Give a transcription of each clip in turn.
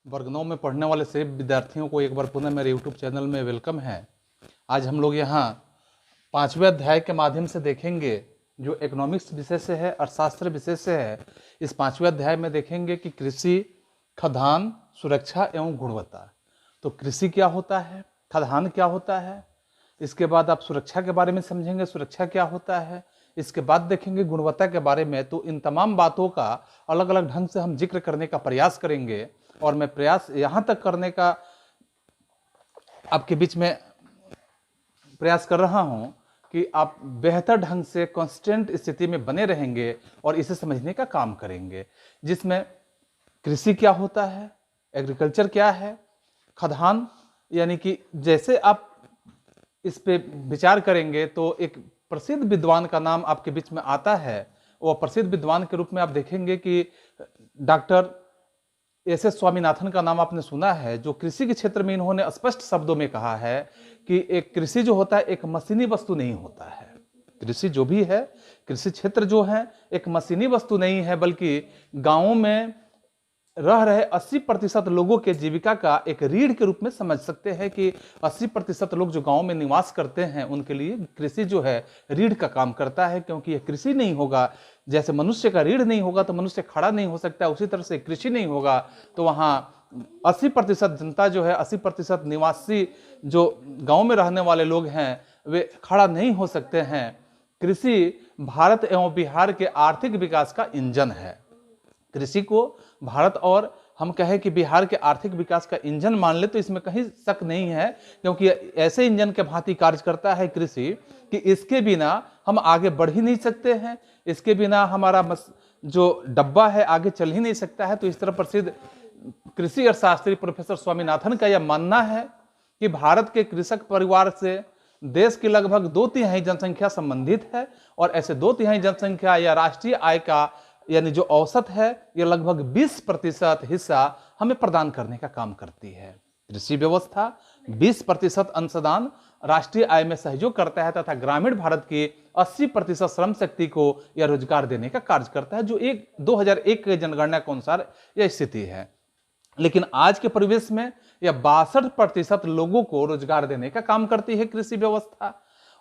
वर्ग 9 में पढ़ने वाले सभी विद्यार्थियों को एक बार पुनः मेरे YouTube चैनल में वेलकम है। आज हम लोग यहाँ 5वें अध्याय के माध्यम से देखेंगे जो इकोनॉमिक्स विषय से है, अर्थशास्त्र विषय से है। इस 5वें अध्याय में देखेंगे कि कृषि, खाद्यान्न, सुरक्षा एवं गुणवत्ता। तो कृषि क्या होता है, खाद्यान्न क्या होता है, इसके बाद आप सुरक्षा के बारे में समझेंगे, सुरक्षा क्या होता है, इसके बाद देखेंगे गुणवत्ता के बारे में। तो इन तमाम बातों का अलग अलग ढंग से हम जिक्र करने का प्रयास करेंगे और मैं प्रयास यहाँ तक करने का आपके बीच में प्रयास कर रहा हूँ कि आप बेहतर ढंग से कांस्टेंट स्थिति में बने रहेंगे और इसे समझने का काम करेंगे, जिसमें कृषि क्या होता है, एग्रीकल्चर क्या है, खाद्यान्न, यानी कि जैसे आप इस पे विचार करेंगे तो एक प्रसिद्ध विद्वान का नाम आपके बीच में आता है। वो प्रसिद्ध विद्वान के रूप में आप देखेंगे कि डॉक्टर एस स्वामीनाथन का नाम आपने सुना है, जो कृषि के क्षेत्र में इन्होंने स्पष्ट शब्दों में कहा है कि एक कृषि जो होता है एक मशीनी वस्तु नहीं होता है। कृषि जो भी है, कृषि क्षेत्र जो है एक मशीनी वस्तु नहीं है, बल्कि गांवों में रह रहे 80% लोगों के जीविका का एक रीढ़ के रूप में समझ सकते हैं कि 80% लोग जो गांव में निवास करते हैं उनके लिए कृषि जो है रीढ़ का काम करता है। क्योंकि यह कृषि नहीं होगा, जैसे मनुष्य का रीढ़ नहीं होगा तो मनुष्य खड़ा नहीं हो सकता, उसी तरह से कृषि नहीं होगा तो वहाँ 80% जनता जो है, 80% निवासी जो गाँव में रहने वाले लोग हैं वे खड़ा नहीं हो सकते हैं। कृषि भारत एवं बिहार के आर्थिक विकास का इंजन है। कृषि को भारत और हम कहें कि बिहार के आर्थिक विकास का इंजन मान ले तो इसमें कहीं शक नहीं है, क्योंकि ऐसे इंजन के भांति कार्य करता है कृषि कि इसके बिना हम आगे बढ़ ही नहीं सकते हैं, इसके बिना हमारा जो डब्बा है आगे चल ही नहीं सकता है। तो इस तरह प्रसिद्ध कृषि अर्थशास्त्री प्रोफेसर स्वामीनाथन का यह मानना है कि भारत के कृषक परिवार से देश की लगभग 2/3 जनसंख्या संबंधित है और ऐसे 2/3 जनसंख्या या राष्ट्रीय आय का यानी जो औसत है यह लगभग 20% हिस्सा हमें प्रदान करने का काम करती है। कृषि व्यवस्था 20% अंशदान राष्ट्रीय आय में सहयोग करता है तथा ग्रामीण भारत की 80% श्रम शक्ति को यह रोजगार देने का कार्य करता है, जो 2001 के जनगणना के अनुसार यह स्थिति है। लेकिन आज के परिवेश में यह 62% लोगों को रोजगार देने का काम करती है कृषि व्यवस्था।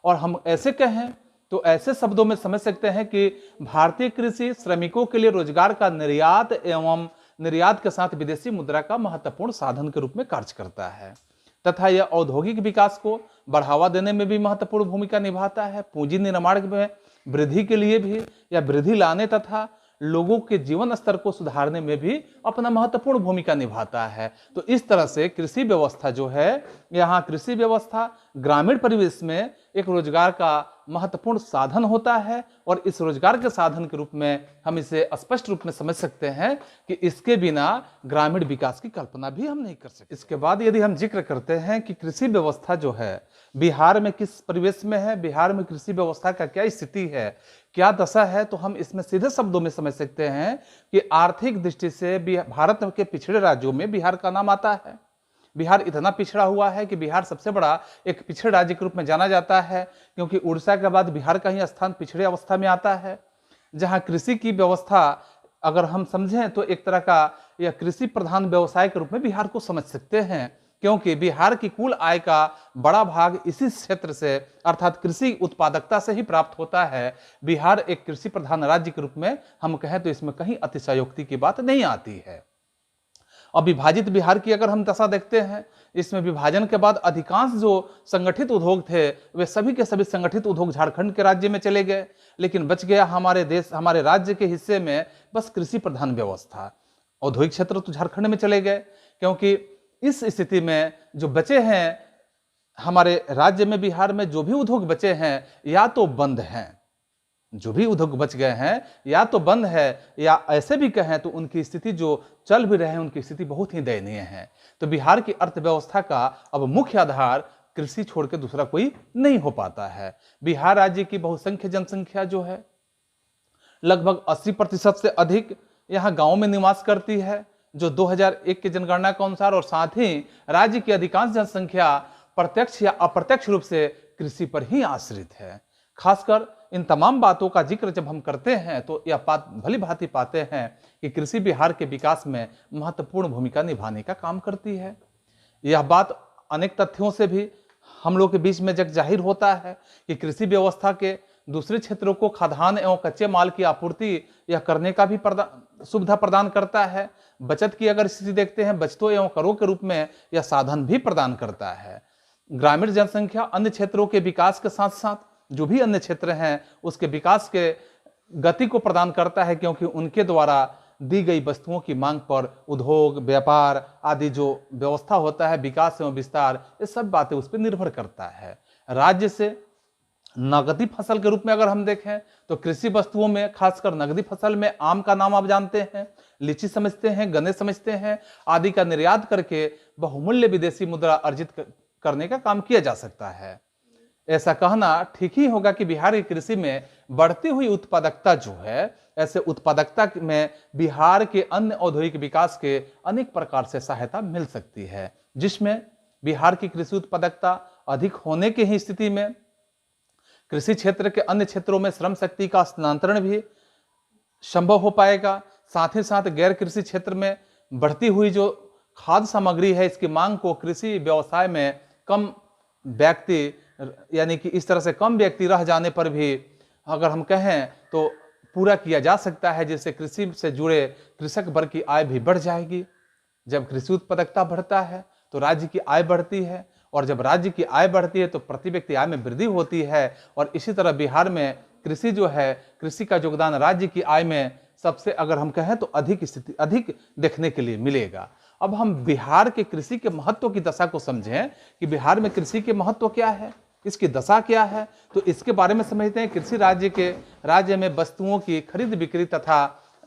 और हम ऐसे कहें तो ऐसे शब्दों में समझ सकते हैं कि भारतीय कृषि श्रमिकों के लिए रोजगार का निर्यात एवं निर्यात के साथ विदेशी मुद्रा का महत्वपूर्ण साधन के रूप में कार्य करता है तथा यह औद्योगिक विकास को बढ़ावा देने में भी महत्वपूर्ण भूमिका निभाता है। पूंजी निर्माण में वृद्धि के लिए भी या वृद्धि लाने तथा लोगों के जीवन स्तर को सुधारने में भी अपना महत्वपूर्ण भूमिका निभाता है। तो इस तरह से कृषि व्यवस्था जो है, यहाँ कृषि व्यवस्था ग्रामीण परिवेश में एक रोजगार का महत्वपूर्ण साधन होता है और इस रोजगार के साधन के रूप में हम इसे स्पष्ट रूप में समझ सकते हैं कि इसके बिना ग्रामीण विकास की कल्पना भी हम नहीं कर सकते। इसके बाद यदि हम जिक्र करते हैं कि कृषि व्यवस्था जो है बिहार में किस परिवेश में है, बिहार में कृषि व्यवस्था का क्या स्थिति है, क्या दशा है, तो हम इसमें सीधे शब्दों में समझ सकते हैं कि आर्थिक दृष्टि से भारत के पिछड़े राज्यों में बिहार का नाम आता है। बिहार इतना पिछड़ा हुआ है कि बिहार सबसे बड़ा एक पिछड़े राज्य के रूप में जाना जाता है, क्योंकि उड़ीसा के बाद बिहार का ही स्थान पिछड़े अवस्था में आता है। जहां कृषि की व्यवस्था अगर हम समझें तो एक तरह का यह कृषि प्रधान व्यवसाय के रूप में बिहार को समझ सकते हैं, क्योंकि बिहार की कुल आय का बड़ा भाग इसी क्षेत्र से अर्थात कृषि उत्पादकता से ही प्राप्त होता है। बिहार एक कृषि प्रधान राज्य के रूप में हम कहें तो इसमें कहीं अतिशयोक्ति की बात नहीं आती है। अब विभाजित बिहार की अगर हम दशा देखते हैं, इसमें विभाजन के बाद अधिकांश जो संगठित उद्योग थे वे सभी के सभी संगठित उद्योग झारखंड के राज्य में चले गए, लेकिन बच गया हमारे देश, हमारे राज्य के हिस्से में बस कृषि प्रधान व्यवस्था। औद्योगिक क्षेत्र तो झारखंड में चले गए, क्योंकि इस स्थिति में जो बचे हैं हमारे राज्य में, बिहार में जो भी उद्योग बचे हैं या तो बंद हैं, जो भी उद्योग बच गए हैं या तो बंद है, या ऐसे भी कहें तो उनकी स्थिति जो चल भी रहे हैं उनकी स्थिति बहुत ही दयनीय है। तो बिहार की अर्थव्यवस्था का अब मुख्य आधार कृषि छोड़ के दूसरा कोई नहीं हो पाता है। बिहार राज्य की बहुसंख्य जनसंख्या जो है लगभग 80% से अधिक यहाँ गांव में निवास करती है, जो 2001 के जनगणना के अनुसार, और साथ ही राज्य की अधिकांश जनसंख्या प्रत्यक्ष या अप्रत्यक्ष रूप से कृषि पर ही आश्रित है। खासकर इन तमाम बातों का जिक्र जब हम करते हैं तो यह बात भली भांति पाते हैं कि कृषि बिहार के विकास में महत्वपूर्ण भूमिका निभाने का काम करती है। यह बात अनेक तथ्यों से भी हम लोग के बीच में जग जाहिर होता है कि कृषि व्यवस्था के दूसरे क्षेत्रों को खाद्यान्न एवं कच्चे माल की आपूर्ति यह करने का भी सुविधा प्रदान करता है। बचत की अगर स्थिति देखते हैं, बचतों एवं करों के रूप में यह साधन भी प्रदान करता है। ग्रामीण जनसंख्या अन्य क्षेत्रों के विकास के साथ साथ जो भी अन्य क्षेत्र हैं उसके विकास के गति को प्रदान करता है, क्योंकि उनके द्वारा दी गई वस्तुओं की मांग पर उद्योग, व्यापार आदि जो व्यवस्था होता है, विकास एवं विस्तार, ये सब बातें उस पर निर्भर करता है। राज्य से नगदी फसल के रूप में अगर हम देखें तो कृषि वस्तुओं में खासकर नगदी फसल में आम का नाम आप जानते हैं, लीची समझते हैं, गन्ने समझते हैं आदि का निर्यात करके बहुमूल्य विदेशी मुद्रा अर्जित करने का काम किया जा सकता है। ऐसा कहना ठीक ही होगा कि बिहार की कृषि में बढ़ती हुई उत्पादकता जो है, ऐसे उत्पादकता में बिहार के अन्य औद्योगिक विकास के अनेक प्रकार से सहायता मिल सकती है, जिसमें बिहार की कृषि उत्पादकता अधिक होने की ही स्थिति में कृषि क्षेत्र के अन्य क्षेत्रों में श्रम शक्ति का स्थानांतरण भी संभव हो पाएगा। साथ ही साथ गैर कृषि क्षेत्र में बढ़ती हुई जो खाद्य सामग्री है, इसकी मांग को कृषि व्यवसाय में कम व्यक्ति, यानी कि इस तरह से कम व्यक्ति रह जाने पर भी अगर हम कहें तो पूरा किया जा सकता है, जिससे कृषि से जुड़े कृषक वर्ग की आय भी बढ़ जाएगी। जब कृषि उत्पादकता बढ़ता है तो राज्य की आय बढ़ती है, और जब राज्य की आय बढ़ती है तो प्रति व्यक्ति आय में वृद्धि होती है। और इसी तरह बिहार में कृषि जो है, कृषि का योगदान राज्य की आय में सबसे अगर हम कहें तो अधिक देखने के लिए मिलेगा। अब हम बिहार के कृषि के महत्व की दशा को समझें कि बिहार में कृषि के महत्व क्या है, इसकी दशा क्या है, तो इसके बारे में समझते हैं। कृषि राज्य में वस्तुओं की खरीद बिक्री तथा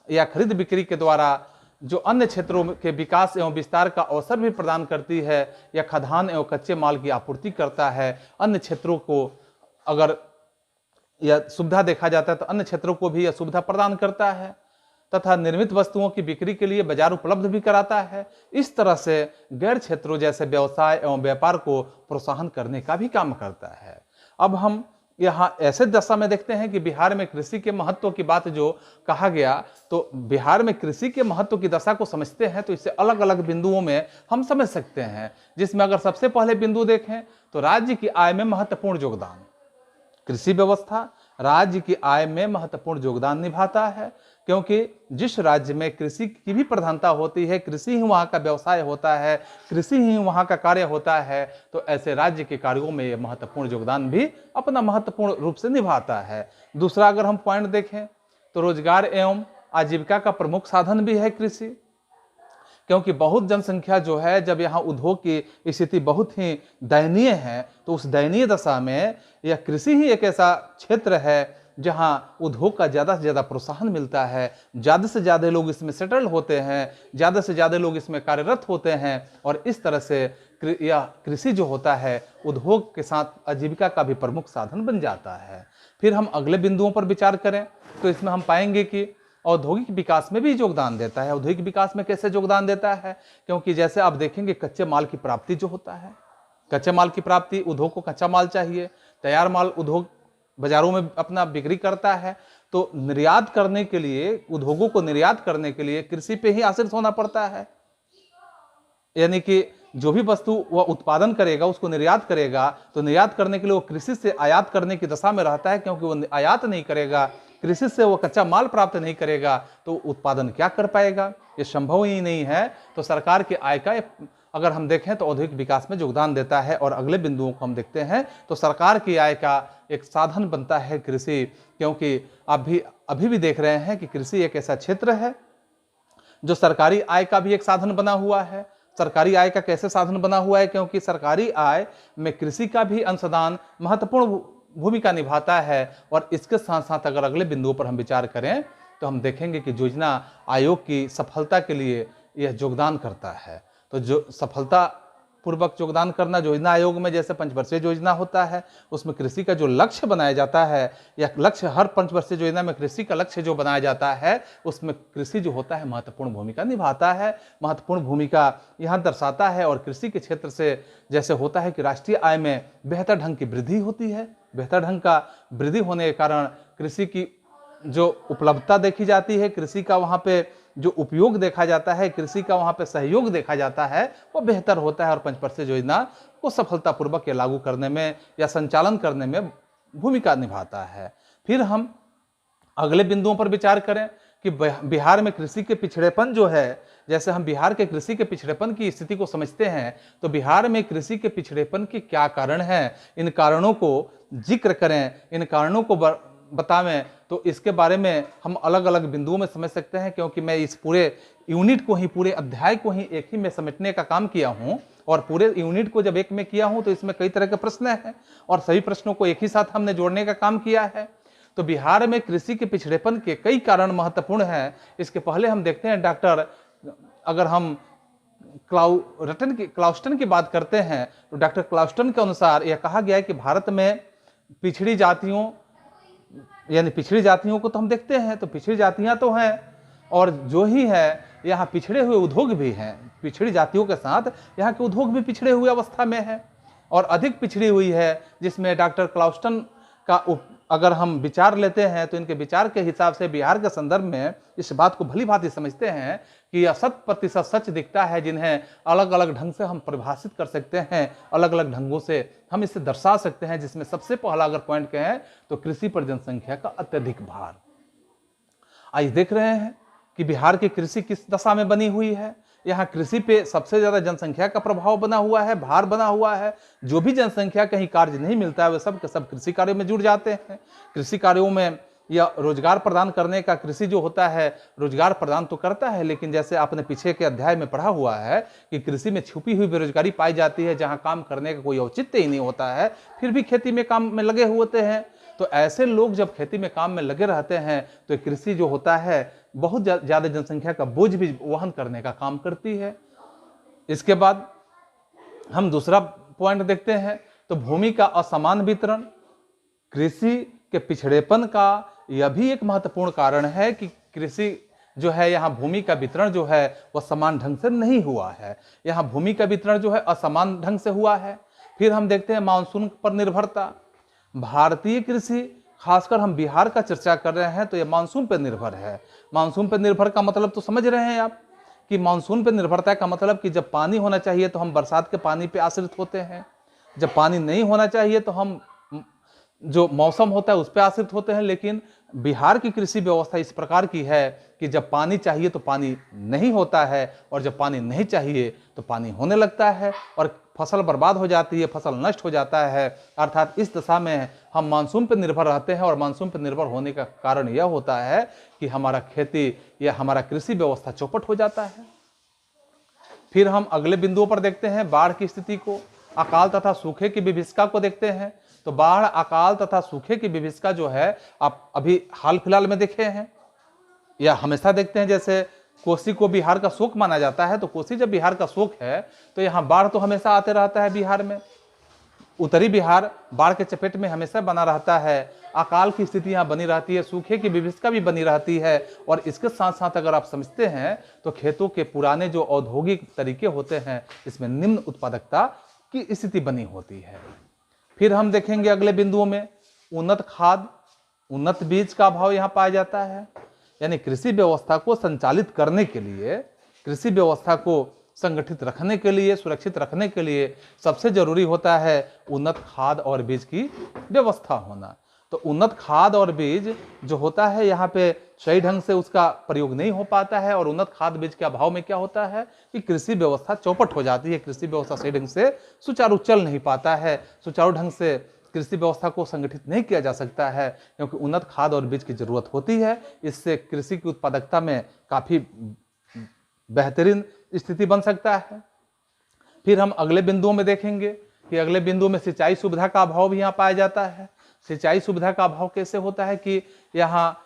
या खरीद बिक्री के द्वारा जो अन्य क्षेत्रों के विकास एवं विस्तार का अवसर भी प्रदान करती है, या खाद्यान्न एवं कच्चे माल की आपूर्ति करता है। अन्य क्षेत्रों को अगर यह सुविधा देखा जाता है तो अन्य क्षेत्रों को भी यह सुविधा प्रदान करता है, तथा निर्मित वस्तुओं की बिक्री के लिए बाजार उपलब्ध भी कराता है। इस तरह से गैर क्षेत्रों जैसे व्यवसाय एवं व्यापार को प्रोत्साहन करने का भी काम करता है। अब हम यहाँ ऐसे दशा में देखते हैं कि बिहार में कृषि के महत्व की बात जो कहा गया, तो बिहार में कृषि के महत्व की दशा को समझते हैं तो इससे अलग अलग बिंदुओं में हम समझ सकते हैं, जिसमें अगर सबसे पहले बिंदु देखें तो राज्य की आय में महत्वपूर्ण योगदान। कृषि व्यवस्था राज्य की आय में महत्वपूर्ण योगदान निभाता है, क्योंकि जिस राज्य में कृषि की भी प्रधानता होती है, कृषि ही वहाँ का व्यवसाय होता है, कृषि ही वहाँ का कार्य होता है, तो ऐसे राज्य के कार्यों में यह महत्वपूर्ण योगदान भी अपना महत्वपूर्ण रूप से निभाता है। दूसरा अगर हम पॉइंट देखें तो रोजगार एवं आजीविका का प्रमुख साधन भी है कृषि, क्योंकि बहुत जनसंख्या जो है, जब यहाँ उद्योग की स्थिति बहुत ही दयनीय है, तो उस दयनीय दशा में यह कृषि ही एक ऐसा क्षेत्र है जहाँ उद्योग का ज़्यादा से ज़्यादा प्रोत्साहन मिलता है, ज़्यादा से ज़्यादा लोग इसमें सेटल होते हैं, ज़्यादा से ज़्यादा लोग इसमें कार्यरत होते हैं, और इस तरह से यह कृषि जो होता है उद्योग के साथ आजीविका का भी प्रमुख साधन बन जाता है। फिर हम अगले बिंदुओं पर विचार करें तो इसमें हम पाएंगे कि औद्योगिक विकास में भी योगदान देता है। औद्योगिक विकास में कैसे योगदान देता है, क्योंकि जैसे आप देखेंगे कच्चे माल की प्राप्ति जो होता है, कच्चे माल की प्राप्ति, उद्योग को कच्चा माल चाहिए, तैयार माल उद्योग बाजारों में अपना बिक्री करता है, तो निर्यात करने के लिए, उद्योगों को निर्यात करने के लिए कृषि पे ही आश्रित होना पड़ता है। यानी कि जो भी वस्तु वह उत्पादन करेगा उसको निर्यात करेगा, तो निर्यात करने के लिए वो कृषि से आयात करने की दशा में रहता है, क्योंकि वो आयात नहीं करेगा, कृषि से वो कच्चा माल प्राप्त नहीं करेगा, तो उत्पादन क्या कर पाएगा, ये संभव ही नहीं है। तो सरकार की आय का अगर हम देखें तो औद्योगिक विकास में योगदान देता है। और अगले बिंदुओं को हम देखते हैं तो सरकार की आय का एक साधन बनता है कृषि, क्योंकि अभी भी देख रहे हैं कि कृषि एक ऐसा क्षेत्र है जो सरकारी आय का भी एक साधन बना हुआ है। सरकारी आय का कैसे साधन बना हुआ है, क्योंकि सरकारी आय में कृषि का भी अंशदान महत्वपूर्ण भूमिका निभाता है। और इसके साथ साथ अगर अगले बिंदुओं पर हम विचार करें तो हम देखेंगे कि योजना आयोग की सफलता के लिए यह योगदान करता है। तो जो सफलता पूर्वक योगदान करना। योजना आयोग में जैसे पंचवर्षीय योजना होता है, उसमें कृषि का जो लक्ष्य बनाया जाता है, या लक्ष्य हर पंचवर्षीय योजना में कृषि का लक्ष्य जो बनाया जाता है, उसमें कृषि जो होता है महत्वपूर्ण भूमिका निभाता है, महत्वपूर्ण भूमिका यहाँ दर्शाता है। और कृषि के क्षेत्र से जैसे होता है कि राष्ट्रीय आय में बेहतर ढंग की वृद्धि होती है, बेहतर ढंग का वृद्धि होने के कारण कृषि की जो उपलब्धता देखी जाती है, कृषि का वहाँ पे जो उपयोग देखा जाता है, कृषि का वहाँ पे सहयोग देखा जाता है, वो बेहतर होता है और पंचवर्षीय योजना को सफलतापूर्वक लागू करने में या संचालन करने में भूमिका निभाता है। फिर हम अगले बिंदुओं पर विचार करें कि बिहार में कृषि के पिछड़ेपन जो है, जैसे हम बिहार के कृषि के पिछड़ेपन की स्थिति को समझते हैं, तो बिहार में कृषि के पिछड़ेपन के क्या कारण हैं, इन कारणों को जिक्र करें, इन कारणों को बतावें, तो इसके बारे में हम अलग अलग बिंदुओं में समझ सकते हैं। क्योंकि मैं इस पूरे यूनिट को ही, पूरे अध्याय को ही एक ही में समेटने का काम किया हूं, और पूरे यूनिट को जब एक में किया हूं तो इसमें कई तरह के प्रश्न हैं और सभी प्रश्नों को एक ही साथ हमने जोड़ने का काम किया है। तो बिहार में कृषि के पिछड़ेपन के कई कारण महत्वपूर्ण हैं। इसके पहले हम देखते हैं अगर हम क्लाउस्टन की बात करते हैं, तो डॉक्टर क्लाउस्टन के अनुसार यह कहा गया है कि भारत में पिछड़ी जातियों, यानी पिछड़ी जातियों को तो हम देखते हैं, तो पिछड़ी जातियां तो हैं, और जो ही है यहाँ पिछड़े हुए उद्योग भी हैं। पिछड़ी जातियों के साथ यहाँ के उद्योग भी पिछड़े हुए अवस्था में है और अधिक पिछड़ी हुई है, जिसमें डॉक्टर क्लाउस्टन का अगर हम विचार लेते हैं तो इनके विचार के हिसाब से बिहार के संदर्भ में इस बात को भली भांति समझते हैं कि यह 100% सच दिखता है, जिन्हें अलग अलग ढंग से हम परिभाषित कर सकते हैं, अलग अलग ढंगों से हम इसे दर्शा सकते हैं। जिसमें सबसे पहला अगर पॉइंट कहें तो कृषि पर जनसंख्या का अत्यधिक भार। आज देख रहे हैं कि बिहार की कृषि किस दशा में बनी हुई है। यहाँ कृषि पे सबसे ज्यादा जनसंख्या का प्रभाव बना हुआ है, भार बना हुआ है। जो भी जनसंख्या कहीं कार्य नहीं मिलता है, वे सब के सब कृषि कार्यों में जुड़ जाते हैं। कृषि कार्यों में या रोजगार प्रदान करने का कृषि जो होता है, रोजगार प्रदान तो करता है, लेकिन जैसे आपने पीछे के अध्याय में पढ़ा हुआ है कि कृषि में छुपी हुई बेरोजगारी पाई जाती है, जहाँ काम करने का कोई औचित्य ही नहीं होता है, फिर भी खेती में काम में लगे होते हैं। तो ऐसे लोग जब खेती में काम में लगे रहते हैं तो कृषि जो होता है बहुत ज्यादा जनसंख्या का बोझ भी वहन करने का काम करती है। इसके बाद हम दूसरा पॉइंट देखते हैं तो भूमि का असमान वितरण। कृषि के पिछड़ेपन का यह भी एक महत्वपूर्ण कारण है कि कृषि जो है, यहाँ भूमि का वितरण जो है वह समान ढंग से नहीं हुआ है। यहाँ भूमि का वितरण जो है असमान ढंग से हुआ है। फिर हम देखते हैं मानसून पर निर्भरता। भारतीय कृषि, खासकर हम बिहार का चर्चा कर रहे हैं, तो यह मानसून पर निर्भर है। मानसून पर निर्भर का मतलब तो समझ रहे हैं आप कि मानसून पर निर्भरता का मतलब कि जब पानी होना चाहिए तो हम बरसात के पानी पे आश्रित होते हैं, जब पानी नहीं होना चाहिए तो हम जो मौसम होता है उस पर आश्रित होते हैं। लेकिन बिहार की कृषि व्यवस्था इस प्रकार की है कि जब पानी चाहिए तो पानी नहीं होता है, और जब पानी नहीं चाहिए तो पानी होने लगता है और फसल बर्बाद हो जाती है, फसल नष्ट हो जाता है। अर्थात इस दशा में हम मानसून पर निर्भर रहते हैं, और मानसून पर निर्भर होने का कारण यह होता है कि हमारा खेती या हमारा कृषि व्यवस्था चौपट हो जाता है। फिर हम अगले बिंदुओं पर देखते हैं बाढ़ की स्थिति को, अकाल तथा सूखे की विभीषिका को देखते हैं। तो बाढ़, अकाल तथा सूखे की विभीषिका जो है आप अभी हाल फिलहाल में देखे हैं या हमेशा देखते हैं। जैसे कोसी को बिहार का शोक माना जाता है, तो कोसी जब बिहार का शोक है तो यहाँ बाढ़ तो हमेशा आते रहता है बिहार में। उत्तरी बिहार बाढ़ के चपेट में हमेशा बना रहता है, अकाल की स्थिति यहाँ बनी रहती है, सूखे की विभीषिका भी बनी रहती है। और इसके साथ साथ अगर आप समझते हैं तो खेतों के पुराने जो औद्योगिक तरीके होते हैं, इसमें निम्न उत्पादकता की स्थिति बनी होती है। फिर हम देखेंगे अगले बिंदुओं में उन्नत खाद, उन्नत बीज का अभाव यहाँ पाया जाता है। यानी कृषि व्यवस्था को संचालित करने के लिए, कृषि व्यवस्था को संगठित रखने के लिए, सुरक्षित रखने के लिए सबसे जरूरी होता है उन्नत खाद और बीज की व्यवस्था होना। तो उन्नत खाद और बीज जो होता है यहाँ पे सही ढंग से उसका प्रयोग नहीं हो पाता है, और उन्नत खाद बीज के अभाव में क्या होता है कि कृषि व्यवस्था चौपट हो जाती है, कृषि व्यवस्था सही ढंग से सुचारू चल नहीं पाता है, सुचारू ढंग से कृषि व्यवस्था को संगठित नहीं किया जा सकता है, क्योंकि उन्नत खाद और बीज की जरूरत होती है। इससे कृषि की उत्पादकता में काफी बेहतरीन स्थिति बन सकता है। फिर हम अगले बिंदुओं में देखेंगे कि अगले बिंदु में सिंचाई सुविधा का अभाव भी यहाँ पाया जाता है। सिंचाई सुविधा का अभाव कैसे होता है कि यहाँ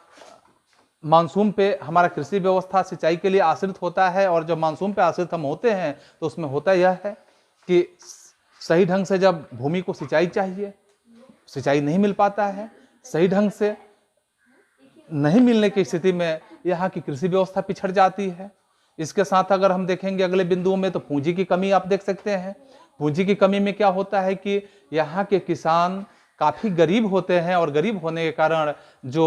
मानसून पे हमारा कृषि व्यवस्था सिंचाई के लिए आश्रित होता है, और जब मानसून पे आश्रित हम होते हैं तो उसमें होता यह है कि सही ढंग से जब भूमि को सिंचाई चाहिए, सिंचाई नहीं मिल पाता है, सही ढंग से नहीं मिलने की स्थिति में यहाँ की कृषि व्यवस्था पिछड़ जाती है। इसके साथ अगर हम देखेंगे अगले बिंदुओं में, तो पूंजी की कमी आप देख सकते हैं। पूंजी की कमी में क्या होता है कि यहाँ के किसान काफी गरीब होते हैं और गरीब होने के कारण जो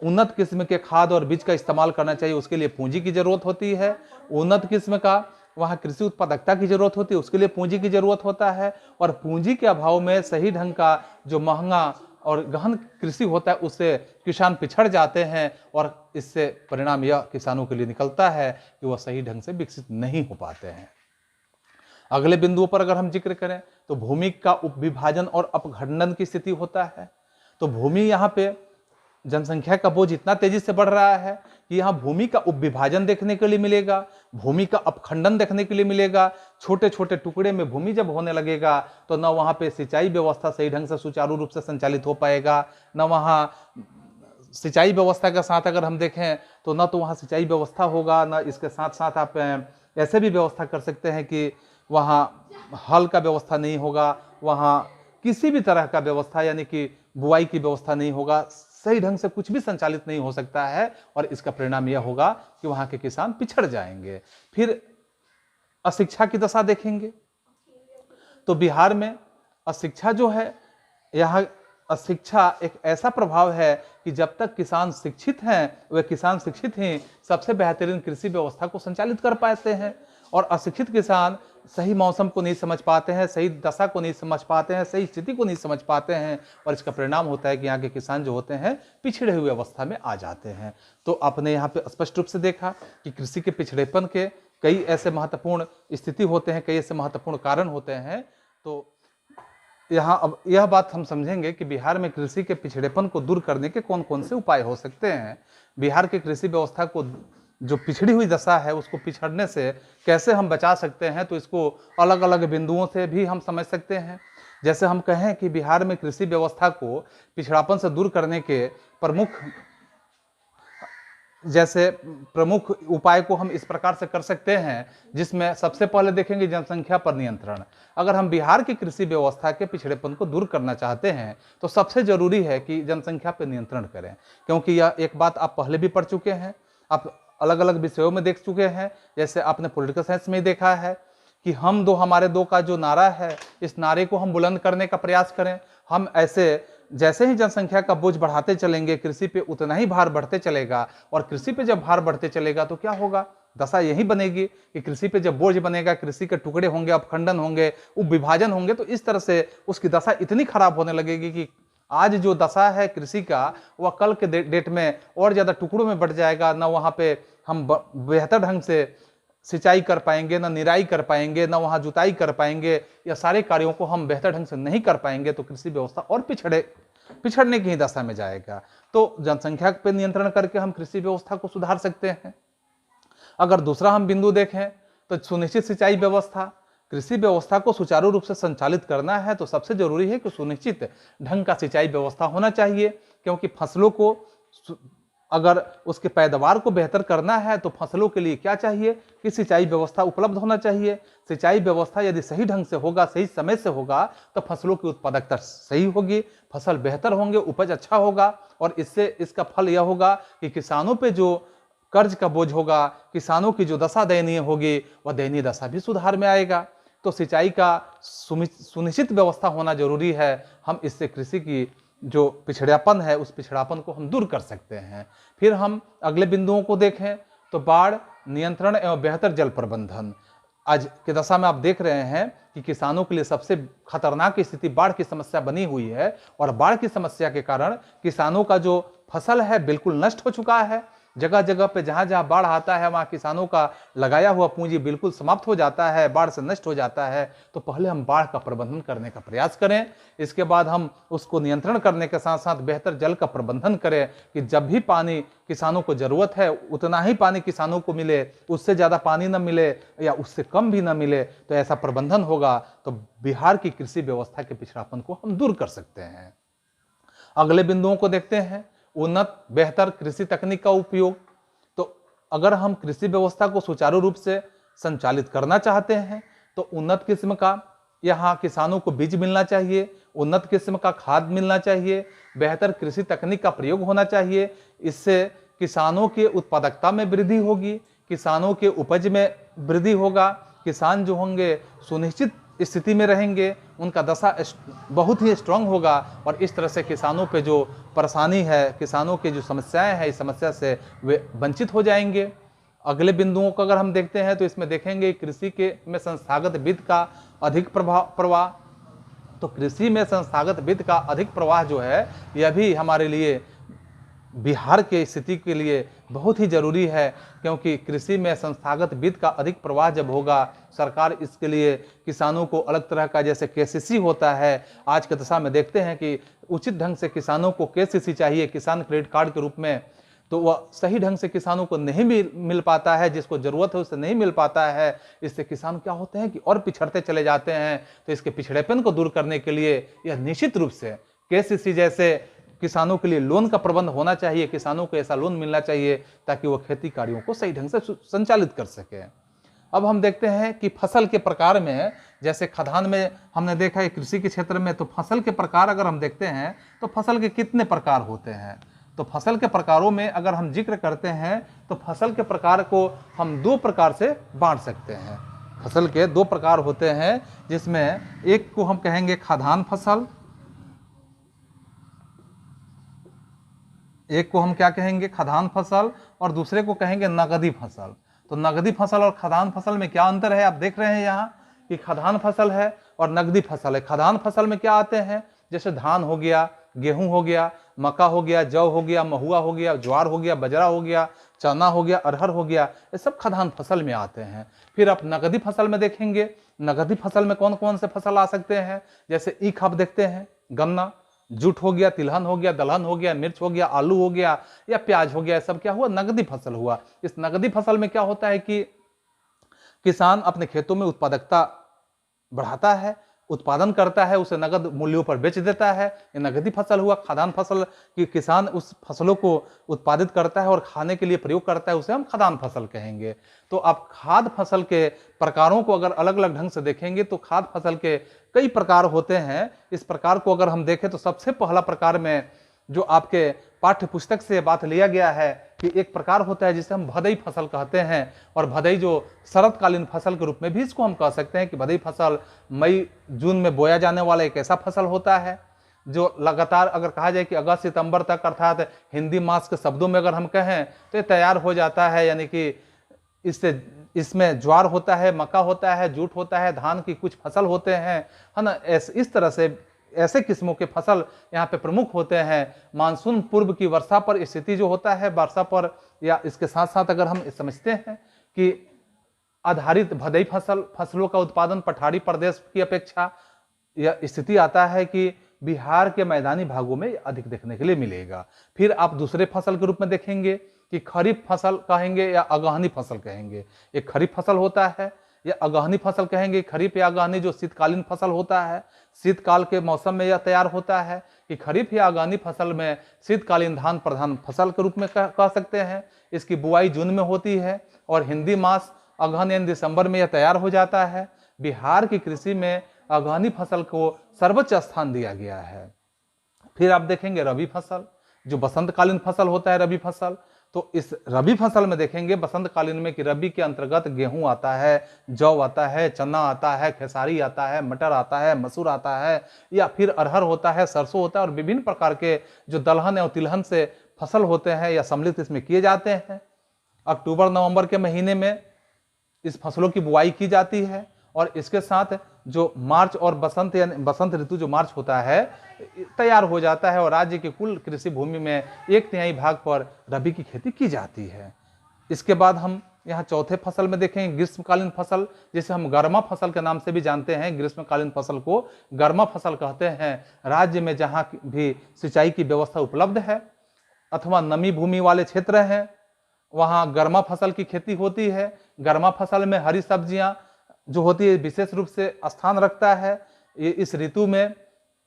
उन्नत किस्म के खाद और बीज का इस्तेमाल करना चाहिए उसके लिए पूंजी की जरूरत होती है। उन्नत किस्म का वहाँ कृषि उत्पादकता की जरूरत होती है, उसके लिए पूंजी की जरूरत होता है। और पूंजी के अभाव में सही ढंग का जो महंगा और गहन कृषि होता है उससे किसान पिछड़ जाते हैं और इससे परिणाम यह किसानों के लिए निकलता है कि वह सही ढंग से विकसित नहीं हो पाते हैं। अगले बिंदुओं पर अगर हम जिक्र करें तो भूमि का उपविभाजन और अपखंडन की स्थिति होता है। तो भूमि यहाँ पे जनसंख्या का बोझ इतना तेजी से बढ़ रहा है कि यहाँ भूमि का उपविभाजन देखने के लिए मिलेगा, भूमि का अपखंडन देखने के लिए मिलेगा। छोटे छोटे टुकड़े में भूमि जब होने लगेगा तो न वहाँ पे सिंचाई व्यवस्था सही ढंग से सुचारू रूप से संचालित हो पाएगा, न वहाँ सिंचाई व्यवस्था के साथ अगर हम देखें तो न तो वहाँ सिंचाई व्यवस्था होगा, न इसके साथ साथ आप ऐसे भी व्यवस्था कर सकते हैं कि वहाँ हल का व्यवस्था नहीं होगा, वहाँ किसी भी तरह का व्यवस्था यानी कि बुआई की व्यवस्था नहीं होगा, सही ढंग से कुछ भी संचालित नहीं हो सकता है और इसका परिणाम यह होगा कि वहाँ के किसान पिछड़ जाएंगे। फिर अशिक्षा की दशा देखेंगे तो बिहार में अशिक्षा जो है, यहाँ अशिक्षा एक ऐसा प्रभाव है कि जब तक किसान शिक्षित हैं, वे किसान शिक्षित ही सबसे बेहतरीन कृषि व्यवस्था को संचालित कर पाते हैं। और अशिक्षित किसान सही मौसम को नहीं समझ पाते हैं, सही दशा को नहीं समझ पाते हैं, सही स्थिति को नहीं समझ पाते हैं और इसका परिणाम होता है कि यहाँ के किसान जो होते हैं पिछड़े हुए अवस्था में आ जाते हैं। तो आपने यहाँ पे स्पष्ट रूप से देखा कि कृषि के पिछड़ेपन के कई ऐसे महत्वपूर्ण स्थिति होते हैं, कई ऐसे महत्वपूर्ण कारण होते हैं। तो यहाँ अब यह बात हम समझेंगे कि बिहार में कृषि के पिछड़ेपन को दूर करने के कौन कौन से उपाय हो सकते हैं। बिहार की कृषि व्यवस्था को जो पिछड़ी हुई दशा है उसको पिछड़ने से कैसे हम बचा सकते हैं, तो इसको अलग अलग बिंदुओं से भी हम समझ सकते हैं। जैसे हम कहें कि बिहार में कृषि व्यवस्था को पिछड़ापन से दूर करने के प्रमुख उपाय को हम इस प्रकार से कर सकते हैं, जिसमें सबसे पहले देखेंगे जनसंख्या पर नियंत्रण। अगर हम बिहार की कृषि व्यवस्था के पिछड़ेपन को दूर करना चाहते हैं तो सबसे जरूरी है कि जनसंख्या पर नियंत्रण करें, क्योंकि यह एक बात आप पहले भी पढ़ चुके हैं, आप अलग अलग विषयों में देख चुके हैं। जैसे आपने पॉलिटिकल साइंस में देखा है कि हम दो हमारे दो का जो नारा है, इस नारे को हम बुलंद करने का प्रयास करें। हम ऐसे जैसे ही जनसंख्या का बोझ बढ़ाते चलेंगे, कृषि पे उतना ही भार बढ़ते चलेगा और कृषि पे जब भार बढ़ते चलेगा तो क्या होगा, दशा यही बनेगी कि कृषि पे जब बोझ बनेगा, कृषि के टुकड़े होंगे, अपखंडन होंगे, उपविभाजन होंगे, तो इस तरह से उसकी दशा इतनी खराब होने लगेगी कि आज जो दशा है कृषि का वह कल के डेट में और ज्यादा टुकड़ों में बढ़ जाएगा। न वहाँ पे हम बेहतर ढंग से सिंचाई कर पाएंगे, न निराई कर पाएंगे, न वहाँ जुताई कर पाएंगे, या सारे कार्यों को हम बेहतर ढंग से नहीं कर पाएंगे तो कृषि व्यवस्था और पिछड़ने की ही दशा में जाएगा। तो जनसंख्या पर नियंत्रण करके हम कृषि व्यवस्था को सुधार सकते हैं। अगर दूसरा हम बिंदु देखें तो सुनिश्चित सिंचाई व्यवस्था, कृषि व्यवस्था को सुचारू रूप से संचालित करना है तो सबसे जरूरी है कि सुनिश्चित ढंग का सिंचाई व्यवस्था होना चाहिए, क्योंकि फसलों को अगर उसके पैदावार को बेहतर करना है तो फसलों के लिए क्या चाहिए कि सिंचाई व्यवस्था उपलब्ध होना चाहिए। सिंचाई व्यवस्था यदि सही ढंग से होगा, सही समय से होगा, तो फसलों की उत्पादकता सही होगी, फसल बेहतर होंगे, उपज अच्छा होगा और इससे इसका फल यह होगा कि किसानों पे जो कर्ज का बोझ होगा, किसानों की जो दशा दयनीय होगी, वह दयनीय दशा भी सुधार में आएगा। तो सिंचाई का सुनिश्चित व्यवस्था होना जरूरी है। हम इससे कृषि की जो पिछड़ापन है उस पिछड़ापन को हम दूर कर सकते हैं। फिर हम अगले बिंदुओं को देखें तो बाढ़ नियंत्रण एवं बेहतर जल प्रबंधन। आज की दशा में आप देख रहे हैं कि किसानों के लिए सबसे खतरनाक स्थिति बाढ़ की समस्या बनी हुई है और बाढ़ की समस्या के कारण किसानों का जो फसल है बिल्कुल नष्ट हो चुका है। जगह जगह पे जहां जहां बाढ़ आता है वहां किसानों का लगाया हुआ पूंजी बिल्कुल समाप्त हो जाता है, बाढ़ से नष्ट हो जाता है। तो पहले हम बाढ़ का प्रबंधन करने का प्रयास करें, इसके बाद हम उसको नियंत्रण करने के साथ साथ बेहतर जल का प्रबंधन करें कि जब भी पानी किसानों को जरूरत है उतना ही पानी किसानों को मिले, उससे ज्यादा पानी न मिले या उससे कम भी न मिले। तो ऐसा प्रबंधन होगा तो बिहार की कृषि व्यवस्था के पिछड़ापन को हम दूर कर सकते हैं। अगले बिंदुओं को देखते हैं, उन्नत बेहतर कृषि तकनीक का उपयोग। तो अगर हम कृषि व्यवस्था को सुचारू रूप से संचालित करना चाहते हैं तो उन्नत किस्म का यहाँ किसानों को बीज मिलना चाहिए, उन्नत किस्म का खाद मिलना चाहिए, बेहतर कृषि तकनीक का प्रयोग होना चाहिए। इससे किसानों की उत्पादकता में वृद्धि होगी, किसानों के उपज में वृद्धि होगा, किसान जो होंगे सुनिश्चित स्थिति में रहेंगे, उनका दशा बहुत ही स्ट्रांग होगा और इस तरह से किसानों पे जो परेशानी है, किसानों की जो समस्याएं हैं, इस समस्या से वे वंचित हो जाएंगे। अगले बिंदुओं को अगर हम देखते हैं तो इसमें देखेंगे कृषि के में संस्थागत वित्त का अधिक प्रवाह। तो कृषि में संस्थागत वित्त का अधिक प्रवाह जो है यह भी हमारे लिए बिहार के स्थिति के लिए बहुत ही जरूरी है, क्योंकि कृषि में संस्थागत वित्त का अधिक प्रवाह जब होगा, सरकार इसके लिए किसानों को अलग तरह का, जैसे केसीसी होता है, आज के दशा में देखते हैं कि उचित ढंग से किसानों को केसीसी चाहिए, किसान क्रेडिट कार्ड के रूप में, तो वह सही ढंग से किसानों को नहीं मिल पाता है, जिसको जरूरत है उससे नहीं मिल पाता है। इससे किसान क्या होते हैं कि और पिछड़ते चले जाते हैं। तो इसके पिछड़ेपन को दूर करने के लिए यह निश्चित रूप से केसीसी जैसे किसानों के लिए लोन का प्रबंध होना चाहिए, किसानों को ऐसा लोन मिलना चाहिए ताकि वो खेती कार्यों को सही ढंग से संचालित कर सके। अब हम देखते हैं कि फसल के प्रकार में, जैसे खदान में हमने देखा है कृषि के क्षेत्र में, तो फसल के प्रकार अगर हम देखते हैं तो फसल के कितने प्रकार होते हैं। तो फसल के प्रकारों में अगर हम जिक्र करते हैं तो फसल के प्रकार को हम दो प्रकार से बांट सकते हैं। फसल के दो प्रकार होते हैं, जिसमें एक को हम कहेंगे खाद्यान्न फसल, एक को हम क्या कहेंगे खाद्यान्न फसल, और दूसरे को कहेंगे नगदी फसल। तो नगदी फसल और खाद्यान्न फसल में क्या अंतर है, आप देख रहे हैं यहाँ कि खाद्यान्न फसल है और नगदी फसल है। खाद्यान्न फसल में क्या आते हैं, जैसे धान हो गया, गेहूं हो गया, मक्का हो गया, जौ हो गया, महुआ हो गया, ज्वार हो गया, बजरा हो गया, चना हो गया, अरहर हो गया, ये सब खाद्यान्न फसल में आते हैं। फिर आप नगदी फसल में देखेंगे, नगदी फसल में कौन कौन से फसल आ सकते हैं, जैसे ईख आप देखते हैं, गन्ना, जूट हो गया, तिलहन हो गया, दलहन हो गया, मिर्च हो गया, आलू हो गया या प्याज हो गया, सब क्या हुआ, नगदी फसल हुआ। इस नगदी फसल में क्या होता है कि किसान अपने खेतों में उत्पादकता बढ़ाता है, उत्पादन करता है, उसे नगद मूल्यों पर बेच देता है, ये नगदी फसल हुआ। खाद्यान्न फसल की किसान उस फसलों को उत्पादित करता है और खाने के लिए प्रयोग करता है, उसे हम खाद्यान्न फसल कहेंगे। तो आप खाद्य फसल के प्रकारों को अगर अलग अलग ढंग से देखेंगे तो खाद्य फसल के कई प्रकार होते हैं। इस प्रकार को अगर हम देखें तो सबसे पहला प्रकार में जो आपके पाठ्य पुस्तक से बात लिया गया है कि एक प्रकार होता है जिसे हम भदई फसल कहते हैं, और भदई जो शरतकालीन फसल के रूप में भी इसको हम कह सकते हैं कि भदई फसल मई जून में बोया जाने वाला एक ऐसा फसल होता है जो लगातार अगर कहा जाए कि अगस्त सितंबर तक, अर्थात हिंदी मास के शब्दों में अगर हम कहें तो ये तैयार हो जाता है। यानी कि इसमें ज्वार होता है, मक्का होता है, जूट होता है, धान की कुछ फसल होते हैं, है ना। इस तरह से ऐसे किस्मों के फसल यहाँ पे प्रमुख होते हैं। मानसून पूर्व की वर्षा पर स्थिति जो होता है, वर्षा पर या इसके साथ साथ अगर हम समझते हैं कि आधारित भदई फसलों का उत्पादन पठारी प्रदेश की अपेक्षा यह स्थिति आता है कि बिहार के मैदानी भागों में अधिक देखने के लिए मिलेगा। फिर आप दूसरे फसल के रूप में देखेंगे कि खरीफ फसल कहेंगे या अगहनी फसल कहेंगे। एक खरीफ फसल होता है या अगहनी फसल कहेंगे, खरीफ या अगहनी जो शीतकालीन फसल होता है, शीतकाल के मौसम में यह तैयार होता है। कि खरीफ या अगहनी फसल में शीतकालीन धान प्रधान फसल के रूप में कह सकते हैं। इसकी बुआई जून में होती है और हिंदी मास अगहन यानी दिसंबर में यह तैयार हो जाता है। बिहार की कृषि में अगहनी फसल को सर्वोच्च स्थान दिया गया है। फिर आप देखेंगे रबी फसल, जो बसंतकालीन फसल होता है, रबी फसल। तो इस रबी फसल में देखेंगे बसंतकालीन में कि रबी के अंतर्गत गेहूं आता है, जौ आता है, चना आता है, खेसारी आता है, मटर आता है, मसूर आता है, या फिर अरहर होता है, सरसों होता है, और विभिन्न प्रकार के जो दलहन और तिलहन से फसल होते हैं या सम्मिलित इसमें किए जाते हैं। अक्टूबर नवंबर के महीने में इस फसलों की बुआई की जाती है और इसके साथ जो मार्च और बसंत यानी बसंत ऋतु जो मार्च होता है तैयार हो जाता है और राज्य की कुल कृषि भूमि में 1/3 भाग पर रबी की खेती की जाती है। इसके बाद हम यहाँ चौथे फसल में देखेंगे ग्रीष्मकालीन फसल, जिसे हम गर्मा फसल के नाम से भी जानते हैं। ग्रीष्मकालीन फसल को गर्मा फसल कहते हैं। राज्य में जहाँ भी सिंचाई की व्यवस्था उपलब्ध है अथवा नमी भूमि वाले क्षेत्र हैं, वहाँ गर्मा फसल की खेती होती है। गर्मा फसल में हरी सब्जियाँ जो होती है विशेष रूप से स्थान रखता है। ये इस ऋतु में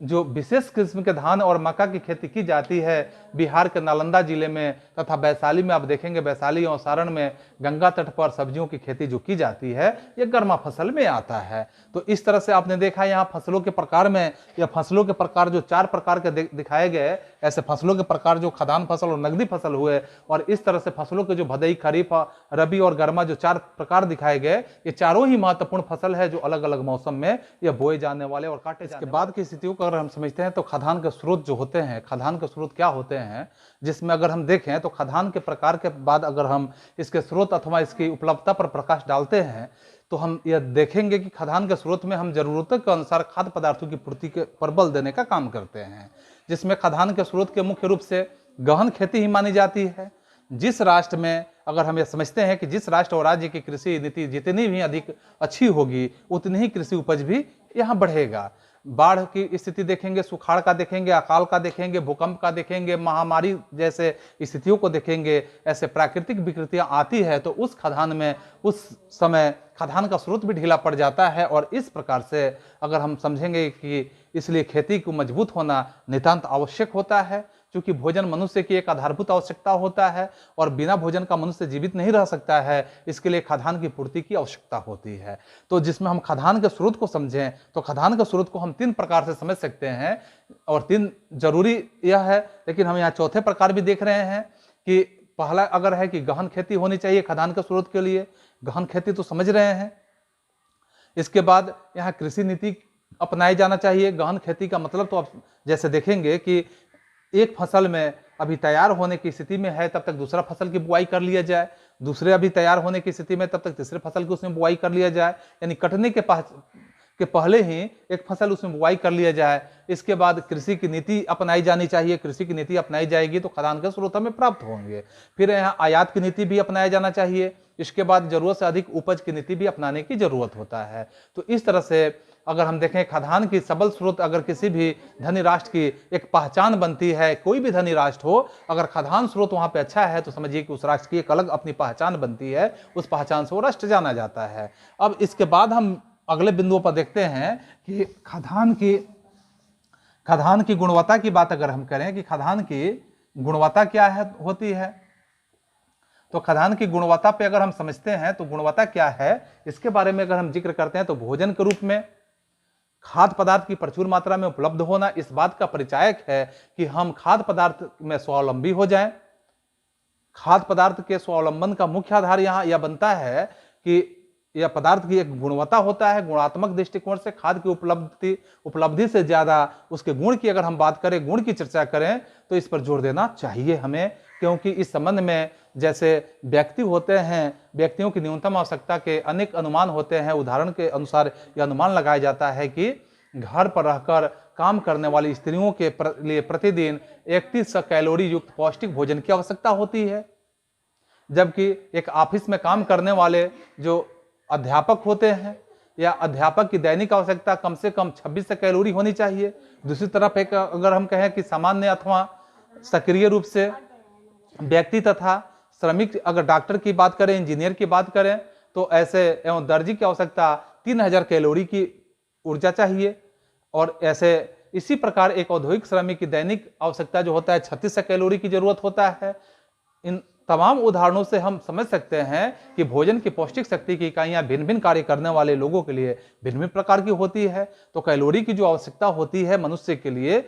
जो विशेष किस्म के धान और मक्का की खेती की जाती है बिहार के नालंदा जिले में तथा वैशाली में, आप देखेंगे वैशाली और सारण में गंगा तट पर सब्जियों की खेती जो की जाती है यह गर्मा फसल में आता है। तो इस तरह से आपने देखा यहाँ फसलों के प्रकार में, या फसलों के प्रकार जो 4 प्रकार के दिखाए गए, ऐसे फसलों के प्रकार जो खदान फसल और नकदी फसल हुए, और इस तरह से फसलों के जो भदई, खरीफ, रबी और गर्मा जो 4 प्रकार दिखाए गए, ये चारों ही महत्वपूर्ण फसल है जो अलग अलग मौसम में ये बोए जाने वाले और काटे जाने। इसके बाद की स्थितियों को अगर हम समझते हैं तो खदान के स्रोत जो होते हैं, खदान के स्रोत क्या होते हैं, जिसमें अगर हम देखें तो खदान के प्रकार के बाद अगर हम इसके स्रोत अथवा इसकी उपलब्धता पर प्रकाश डालते हैं तो हम यह देखेंगे कि खदान के स्रोत में हम जरूरतों के अनुसार खाद्य पदार्थों की पूर्ति के पर बल देने का काम करते हैं, जिसमें खदान के स्रोत के मुख्य रूप से गहन खेती ही मानी जाती है। जिस राष्ट्र में, अगर हम यह समझते हैं कि जिस राष्ट्र और राज्य की कृषि नीति जितनी भी अधिक अच्छी होगी उतनी ही कृषि उपज भी यहाँ बढ़ेगा। बाढ़ की स्थिति देखेंगे, सुखाड़ का देखेंगे, अकाल का देखेंगे, भूकंप का देखेंगे, महामारी जैसे स्थितियों को देखेंगे, ऐसे प्राकृतिक विकृतियां आती है तो उस खदान में उस समय खदान का स्रोत भी ढीला पड़ जाता है। और इस प्रकार से अगर हम समझेंगे कि इसलिए खेती को मजबूत होना नितांत आवश्यक होता है, क्योंकि भोजन मनुष्य की एक आधारभूत आवश्यकता होता है और बिना भोजन का मनुष्य जीवित नहीं रह सकता है, इसके लिए खदान की पूर्ति की आवश्यकता होती है। तो जिसमें हम खदान के स्रोत को समझें तो खदान के स्रोत को हम 3 प्रकार से समझ सकते हैं, और 3 जरूरी यह है, लेकिन हम यहाँ चौथे प्रकार भी देख रहे हैं कि पहला अगर है कि गहन खेती होनी चाहिए खदान के स्रोत के लिए, गहन खेती तो समझ रहे हैं। इसके बाद यहाँ कृषि नीति अपनाई जाना चाहिए। गहन खेती का मतलब तो आप जैसे देखेंगे कि एक फसल में अभी तैयार होने की स्थिति में है तब तक दूसरा फसल की बुआई कर लिया जाए, दूसरे अभी तैयार होने की स्थिति में तब तक तीसरे फसल की उसमें बुआई कर लिया जाए, यानी कटने के पहले ही एक फसल उसमें बुआई कर लिया जाए। इसके बाद कृषि की नीति अपनाई जानी चाहिए। कृषि की नीति अपनाई जाएगी तो खदान के स्रोत हमें प्राप्त होंगे। फिर यहाँ आयात की नीति भी अपनाया जाना चाहिए। इसके बाद जरूरत से अधिक उपज की नीति भी अपनाने की जरूरत होता है। तो इस तरह से अगर हम देखें खदान की सबल स्रोत अगर किसी भी धनी राष्ट्र की एक पहचान बनती है, कोई भी धनी राष्ट्र हो, अगर खदान स्रोत वहां पे अच्छा है तो समझिए कि उस राष्ट्र की एक अलग अपनी पहचान बनती है, उस पहचान से वो राष्ट्र जाना जाता है। अब इसके बाद हम अगले बिंदुओं पर देखते हैं कि खदान की गुणवत्ता की बात अगर हम करें कि खदान की गुणवत्ता क्या है होती है, तो खदान की गुणवत्ता पे अगर हम समझते हैं तो गुणवत्ता क्या है इसके बारे में अगर हम जिक्र करते हैं तो भोजन के रूप में खाद्य पदार्थ की प्रचुर मात्रा में उपलब्ध होना इस बात का परिचायक है कि हम खाद्य पदार्थ में स्वावलंबी हो जाएं। खाद्य पदार्थ के स्वावलंबन का मुख्य आधार यहाँ यह बनता है कि यह पदार्थ की एक गुणवत्ता होता है। गुणात्मक दृष्टिकोण से खाद्य की उपलब्धि से ज्यादा उसके गुण की अगर हम बात करें, गुण की चर्चा करें तो इस पर जोर देना चाहिए हमें, क्योंकि इस संबंध में जैसे व्यक्ति होते हैं, व्यक्तियों की न्यूनतम आवश्यकता के अनेक अनुमान होते हैं। उदाहरण के अनुसार यह अनुमान लगाया जाता है कि घर पर रहकर काम करने वाली स्त्रियों के लिए प्रतिदिन 3100 कैलोरी युक्त पौष्टिक भोजन की आवश्यकता होती है, जबकि एक ऑफिस में काम करने वाले जो अध्यापक होते हैं या अध्यापक की दैनिक आवश्यकता कम से कम 2600 कैलोरी होनी चाहिए। दूसरी तरफ एक अगर हम कहें कि सामान्य अथवा सक्रिय रूप से व्यक्ति तथा श्रमिक, अगर डॉक्टर की बात करें, इंजीनियर की बात करें तो ऐसे एवं दर्जी की आवश्यकता 3000 कैलोरी की ऊर्जा चाहिए। और ऐसे इसी प्रकार एक औद्योगिक श्रमिक की दैनिक आवश्यकता जो होता है 3600 कैलोरी की जरूरत होता है। इन तमाम उदाहरणों से हम समझ सकते हैं कि भोजन की पौष्टिक शक्ति की इकाइयां भिन्न भिन्न कार्य करने वाले लोगों के लिए भिन्न भिन्न प्रकार की होती है। तो कैलोरी की जो आवश्यकता होती है मनुष्य के लिए,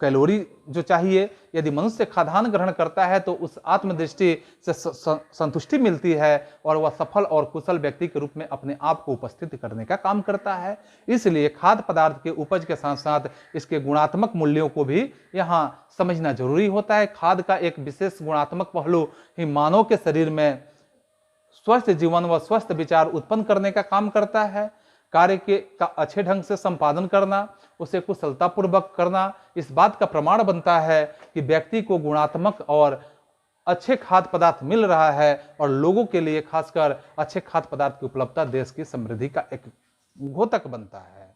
कैलोरी जो चाहिए, यदि मनुष्य खाद्यान्न ग्रहण करता है तो उस आत्मदृष्टि से संतुष्टि मिलती है और वह सफल और कुशल व्यक्ति के रूप में अपने आप को उपस्थित करने का काम करता है। इसलिए खाद्य पदार्थ के उपज के साथ साथ इसके गुणात्मक मूल्यों को भी यहाँ समझना जरूरी होता है। खाद्य का एक विशेष गुणात्मक पहलू ही मानव के शरीर में स्वस्थ जीवन व स्वस्थ विचार उत्पन्न करने का काम करता है। कार्य का अच्छे ढंग से संपादन करना, उसे कुशलतापूर्वक करना इस बात का प्रमाण बनता है कि व्यक्ति को गुणात्मक और अच्छे खाद्य पदार्थ मिल रहा है और लोगों के लिए खासकर अच्छे खाद्य पदार्थ की उपलब्धता देश की समृद्धि का एक घोतक बनता है।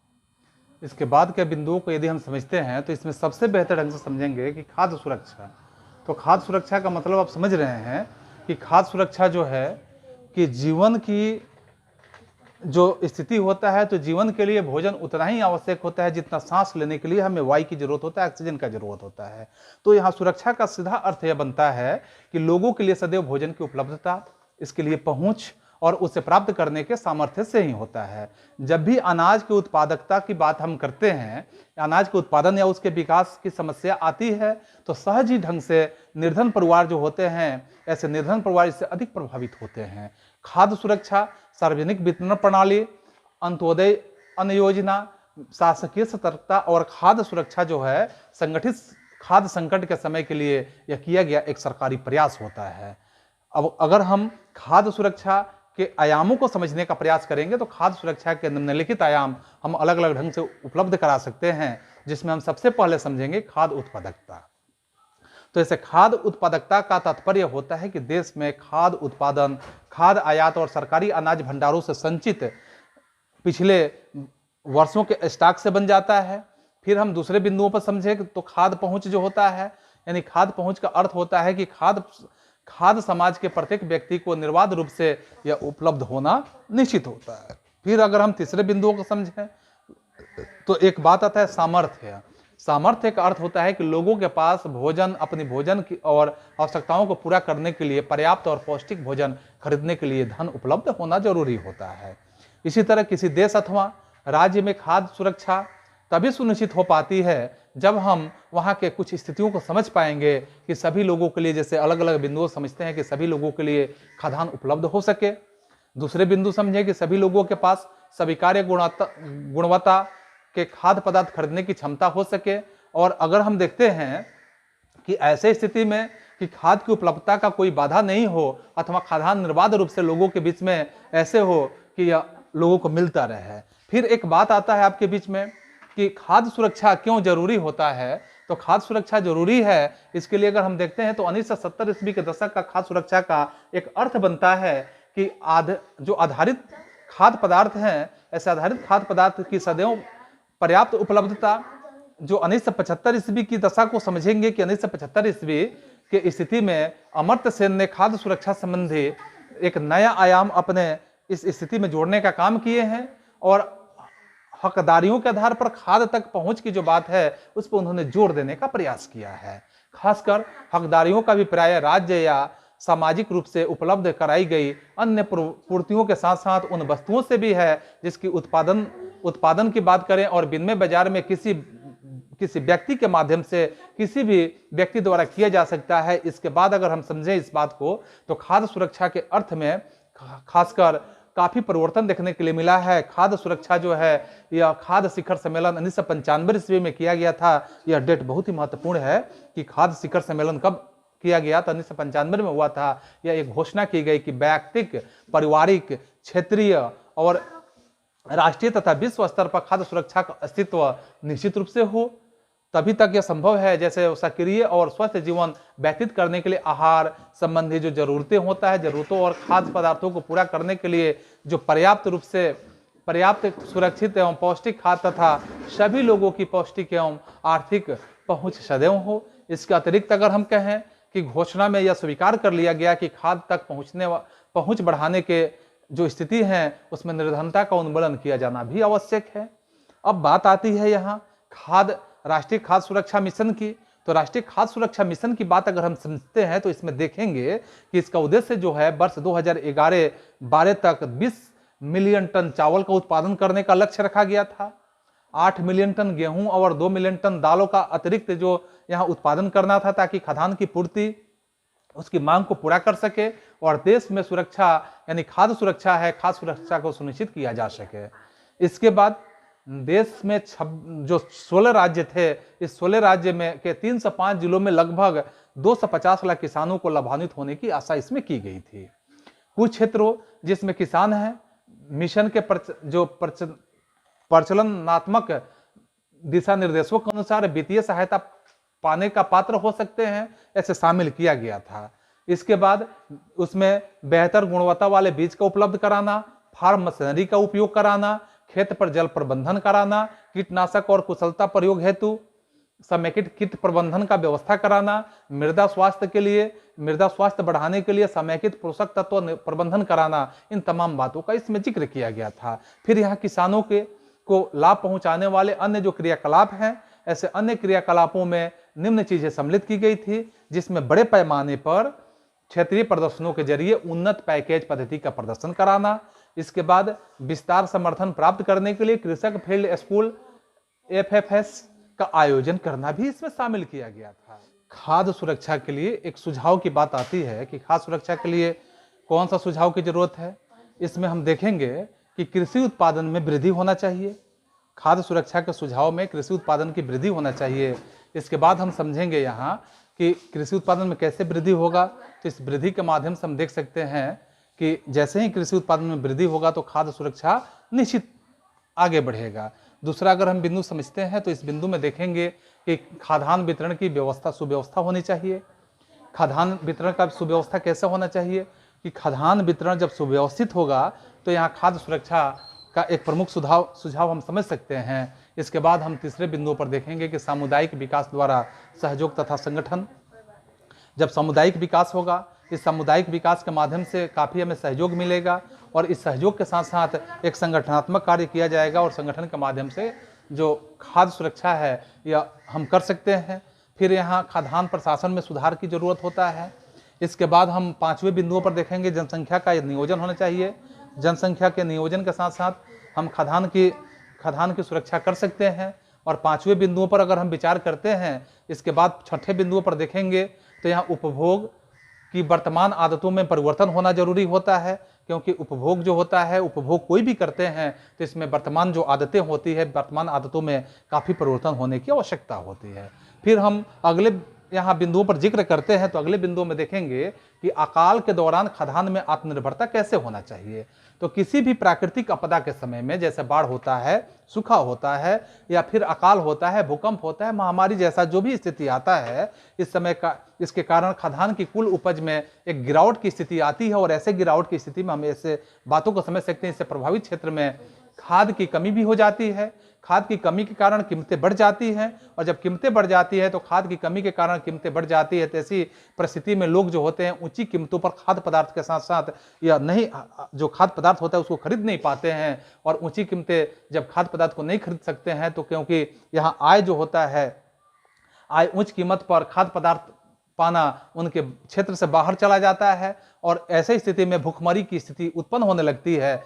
इसके बाद के बिंदुओं को यदि हम समझते हैं तो इसमें सबसे बेहतर ढंग से समझेंगे कि खाद्य सुरक्षा। तो खाद्य सुरक्षा का मतलब आप समझ रहे हैं कि खाद्य सुरक्षा जो है कि जीवन की जो स्थिति होता है, तो जीवन के लिए भोजन उतना ही आवश्यक होता है जितना सांस लेने के लिए हमें वायु की जरूरत होता है, ऑक्सीजन का जरूरत होता है। तो यहाँ सुरक्षा का सीधा अर्थ यह बनता है कि लोगों के लिए सदैव भोजन की उपलब्धता, इसके लिए पहुंच और उसे प्राप्त करने के सामर्थ्य से ही होता है। जब भी अनाज की उत्पादकता की बात हम करते हैं, अनाज के उत्पादन या उसके विकास की समस्या आती है, तो सहज ही ढंग से निर्धन परिवार जो होते हैं, ऐसे निर्धन परिवार इससे अधिक प्रभावित होते हैं। खाद्य सुरक्षा, सार्वजनिक वितरण प्रणाली, अंत्योदय अन्न योजना, शासकीय सतर्कता और खाद्य सुरक्षा जो है संगठित खाद्य संकट के समय के लिए यह किया गया एक सरकारी प्रयास होता है। अब अगर हम खाद्य सुरक्षा के आयामों को समझने का प्रयास करेंगे तो खाद्य सुरक्षा के निम्नलिखित आयाम हम अलग अलग ढंग से उपलब्ध करा सकते हैं, जिसमें हम सबसे पहले समझेंगे खाद्य उत्पादकता। तो ऐसे खाद्य उत्पादकता का तात्पर्य होता है कि देश में खाद्य उत्पादन, खाद्य आयात और सरकारी अनाज भंडारों से संचित पिछले वर्षों के स्टॉक से बन जाता है। फिर हम दूसरे बिंदुओं पर समझें तो खाद्य पहुंच जो होता है, यानी खाद्य पहुंच का अर्थ होता है कि खाद्य समाज के प्रत्येक व्यक्ति को निर्बाध रूप से यह उपलब्ध होना निश्चित होता है। फिर अगर हम तीसरे बिंदुओं को समझें तो एक बात आता है सामर्थ्य। सामर्थ्य का अर्थ होता है कि लोगों के पास भोजन, अपनी भोजन की और आवश्यकताओं को पूरा करने के लिए पर्याप्त और पौष्टिक भोजन खरीदने के लिए धन उपलब्ध होना जरूरी होता है। इसी तरह किसी देश अथवा राज्य में खाद्य सुरक्षा तभी सुनिश्चित हो पाती है जब हम वहाँ के कुछ स्थितियों को समझ पाएंगे कि सभी लोगों के लिए, जैसे अलग अलग बिंदुओं समझते हैं कि सभी लोगों के लिए खाद्यान्न उपलब्ध हो सके। दूसरे बिंदु समझें कि सभी लोगों के पास स्वीकार्य गुणवत्ता के खाद्य पदार्थ खरीदने की क्षमता हो सके। और अगर हम देखते हैं कि ऐसे स्थिति में कि खाद्य की उपलब्धता का कोई बाधा नहीं हो अथवा खाद्यान्न निर्बाध रूप से लोगों के बीच में ऐसे हो कि यह लोगों को मिलता रहे। फिर एक बात आता है आपके बीच में कि खाद्य सुरक्षा क्यों जरूरी होता है। तो खाद्य सुरक्षा जरूरी है, इसके लिए अगर हम देखते हैं तो 1970 ईस्वी के दशक का खाद्य सुरक्षा का एक अर्थ बनता है कि जो आधारित खाद्य पदार्थ हैं, ऐसे आधारित खाद्य पदार्थ की सदैव पर्याप्त उपलब्धता। जो 1975 ईस्वी की दशा को समझेंगे कि 1975 ईस्वी के स्थिति में अमर्त्य सेन ने खाद्य सुरक्षा संबंधी एक नया आयाम अपने इस स्थिति में जोड़ने का काम किए हैं और हकदारियों के आधार पर खाद्य तक पहुंच की जो बात है उस पर उन्होंने जोर देने का प्रयास किया है। खासकर हकदारियों का भी प्राय राज्य या सामाजिक रूप से उपलब्ध कराई गई अन्य पूर्तियों के साथ साथ उन वस्तुओं से भी है जिसकी उत्पादन की बात करें और विनिमय बाजार में किसी व्यक्ति के माध्यम से किसी भी व्यक्ति द्वारा किया जा सकता है। इसके बाद अगर हम समझें इस बात को तो खाद्य सुरक्षा के अर्थ में खासकर काफी परिवर्तन देखने के लिए मिला है। खाद्य सुरक्षा जो है यह खाद्य शिखर सम्मेलन 1995 ईस्वी में किया गया था। यह डेट बहुत ही महत्वपूर्ण है कि खाद्य शिखर सम्मेलन कब किया गया था, 1995 में हुआ था। यह एक घोषणा की गई कि व्यक्तिक, पारिवारिक, क्षेत्रीय और राष्ट्रीय तथा विश्व स्तर पर खाद्य सुरक्षा का अस्तित्व निश्चित रूप से हो, तभी तक यह संभव है। जैसे सक्रिय और स्वस्थ जीवन व्यतीत करने के लिए आहार संबंधी जो जरूरतें होता है, जरूरतों और खाद्य पदार्थों को पूरा करने के लिए जो पर्याप्त सुरक्षित एवं पौष्टिक खाद्य तथा सभी लोगों की पौष्टिक एवं आर्थिक पहुंच सदैव हो। इसके अतिरिक्त अगर हम कहें कि घोषणा में यह स्वीकार कर लिया गया कि खाद्य तक पहुंच बढ़ाने के जो स्थिति है उसमें निर्धनता का उन्मूलन किया जाना भी आवश्यक है। अब बात आती है यहाँ राष्ट्रीय खाद्य सुरक्षा मिशन की। तो राष्ट्रीय खाद्य सुरक्षा मिशन की बात अगर हम समझते हैं तो इसमें देखेंगे कि इसका उद्देश्य जो है वर्ष 2011-12 तक 20 मिलियन टन चावल का उत्पादन करने का लक्ष्य रखा गया था। 8 मिलियन टन गेहूं और 2 मिलियन टन दालों का अतिरिक्त जो यहाँ उत्पादन करना था ताकि खाद्यान्न की पूर्ति उसकी मांग को पूरा कर सके और देश में सुरक्षा यानी खाद्य सुरक्षा है, खाद्य सुरक्षा को सुनिश्चित किया जा सके। इसके बाद देश में जो 16 राज्य थे, इस 16 राज्य में के 305 जिलों में लगभग 250 लाख किसानों को लाभान्वित होने की आशा इसमें की गई थी। कुछ क्षेत्रों जिसमें किसान हैं मिशन के प्रचलनात्मक दिशा निर्देशों के अनुसार वित्तीय सहायता पाने का पात्र हो सकते हैं, ऐसे शामिल किया गया था। इसके बाद उसमें बेहतर गुणवत्ता वाले बीज का उपलब्ध कराना, फार्म मशीनरी का उपयोग कराना, खेत पर जल प्रबंधन कराना, कीटनाशक और कुशलता प्रयोग हेतु समेकित कीट प्रबंधन का व्यवस्था कराना, मृदा स्वास्थ्य के लिए, मृदा स्वास्थ्य बढ़ाने के लिए समेकित पोषक तत्व प्रबंधन कराना, इन तमाम बातों का इसमें जिक्र किया गया था। फिर यहाँ किसानों के को लाभ पहुंचाने वाले अन्य जो क्रियाकलाप हैं, ऐसे अन्य क्रियाकलापों में निम्न चीजें सम्मिलित की गई थी, जिसमें बड़े पैमाने पर क्षेत्रीय प्रदर्शनों के जरिए उन्नत पैकेज पद्धति का प्रदर्शन कराना। इसके बाद विस्तार समर्थन प्राप्त करने के लिए कृषक फील्ड स्कूल FFS का आयोजन करना भी इसमें शामिल किया गया था। खाद्य सुरक्षा के लिए एक सुझाव की बात आती है कि खाद्य सुरक्षा के लिए कौन सा सुझाव की जरूरत है। इसमें हम देखेंगे कि कृषि उत्पादन में वृद्धि होना चाहिए। खाद्य सुरक्षा के सुझाव में कृषि उत्पादन की वृद्धि होना चाहिए। इसके बाद हम समझेंगे यहाँ कि कृषि उत्पादन में कैसे वृद्धि होगा। तो इस वृद्धि के माध्यम से हम देख सकते हैं कि जैसे ही कृषि उत्पादन में वृद्धि होगा तो खाद्य सुरक्षा निश्चित आगे बढ़ेगा। दूसरा अगर हम बिंदु समझते हैं तो इस बिंदु में देखेंगे कि खाद्यान्न वितरण की व्यवस्था सुव्यवस्था होनी चाहिए। खाद्यान्न वितरण का सुव्यवस्था कैसे होना चाहिए कि खाद्यान्न वितरण जब सुव्यवस्थित होगा तो यहाँ खाद्य सुरक्षा का एक प्रमुख सुझाव हम समझ सकते हैं। इसके बाद हम तीसरे बिंदु पर देखेंगे कि सामुदायिक विकास द्वारा सहयोग तथा संगठन। जब सामुदायिक विकास होगा, इस सामुदायिक विकास के माध्यम से काफ़ी हमें सहयोग मिलेगा और इस सहयोग के साथ साथ एक संगठनात्मक कार्य किया जाएगा और संगठन के माध्यम से जो खाद्य सुरक्षा है यह हम कर सकते हैं। फिर यहाँ खाद्यान्न प्रशासन में सुधार की जरूरत होता है। इसके बाद हम पांचवें बिंदुओं पर देखेंगे जनसंख्या का नियोजन होना चाहिए। जनसंख्या के नियोजन के साथ साथ हम खाद्यान्न की सुरक्षा कर सकते हैं। और पांचवें बिंदुओं पर अगर हम विचार करते हैं, इसके बाद छठे बिंदुओं पर देखेंगे तो यहाँ उपभोग की वर्तमान आदतों में परिवर्तन होना जरूरी होता है, क्योंकि उपभोग जो होता है, उपभोग कोई भी करते हैं तो इसमें वर्तमान जो आदतें होती है, वर्तमान आदतों में काफ़ी परिवर्तन होने की आवश्यकता होती है। फिर हम अगले यहाँ बिंदुओं पर जिक्र करते हैं तो अगले बिंदुओं में देखेंगे कि अकाल के दौरान खाद्यान्न में आत्मनिर्भरता कैसे होना चाहिए। तो किसी भी प्राकृतिक आपदा के समय में, जैसे बाढ़ होता है, सूखा होता है या फिर अकाल होता है, भूकंप होता है, महामारी जैसा जो भी स्थिति आता है, इस समय का इसके कारण खाद्यान्न की कुल उपज में एक गिरावट की स्थिति आती है। और ऐसे गिरावट की स्थिति में हम ऐसे बातों को समझ सकते हैं, इससे प्रभावित क्षेत्र में खाद की कमी भी हो जाती है। खाद की कमी के कारण कीमतें बढ़ जाती हैं और जब कीमतें बढ़ जाती है तो खाद की कमी के कारण कीमतें बढ़ जाती है। तो ऐसी परिस्थिति में लोग जो होते हैं ऊंची कीमतों पर खाद्य पदार्थ के साथ साथ या नहीं जो खाद्य पदार्थ होता है उसको खरीद नहीं पाते हैं। और ऊंची कीमतें जब खाद्य पदार्थ को नहीं खरीद सकते हैं तो क्योंकि यहाँ आय जो होता है, आय उच्च कीमत पर खाद्य पदार्थ पाना उनके क्षेत्र से बाहर चला जाता है और ऐसे स्थिति में भुखमरी की स्थिति उत्पन्न होने लगती है।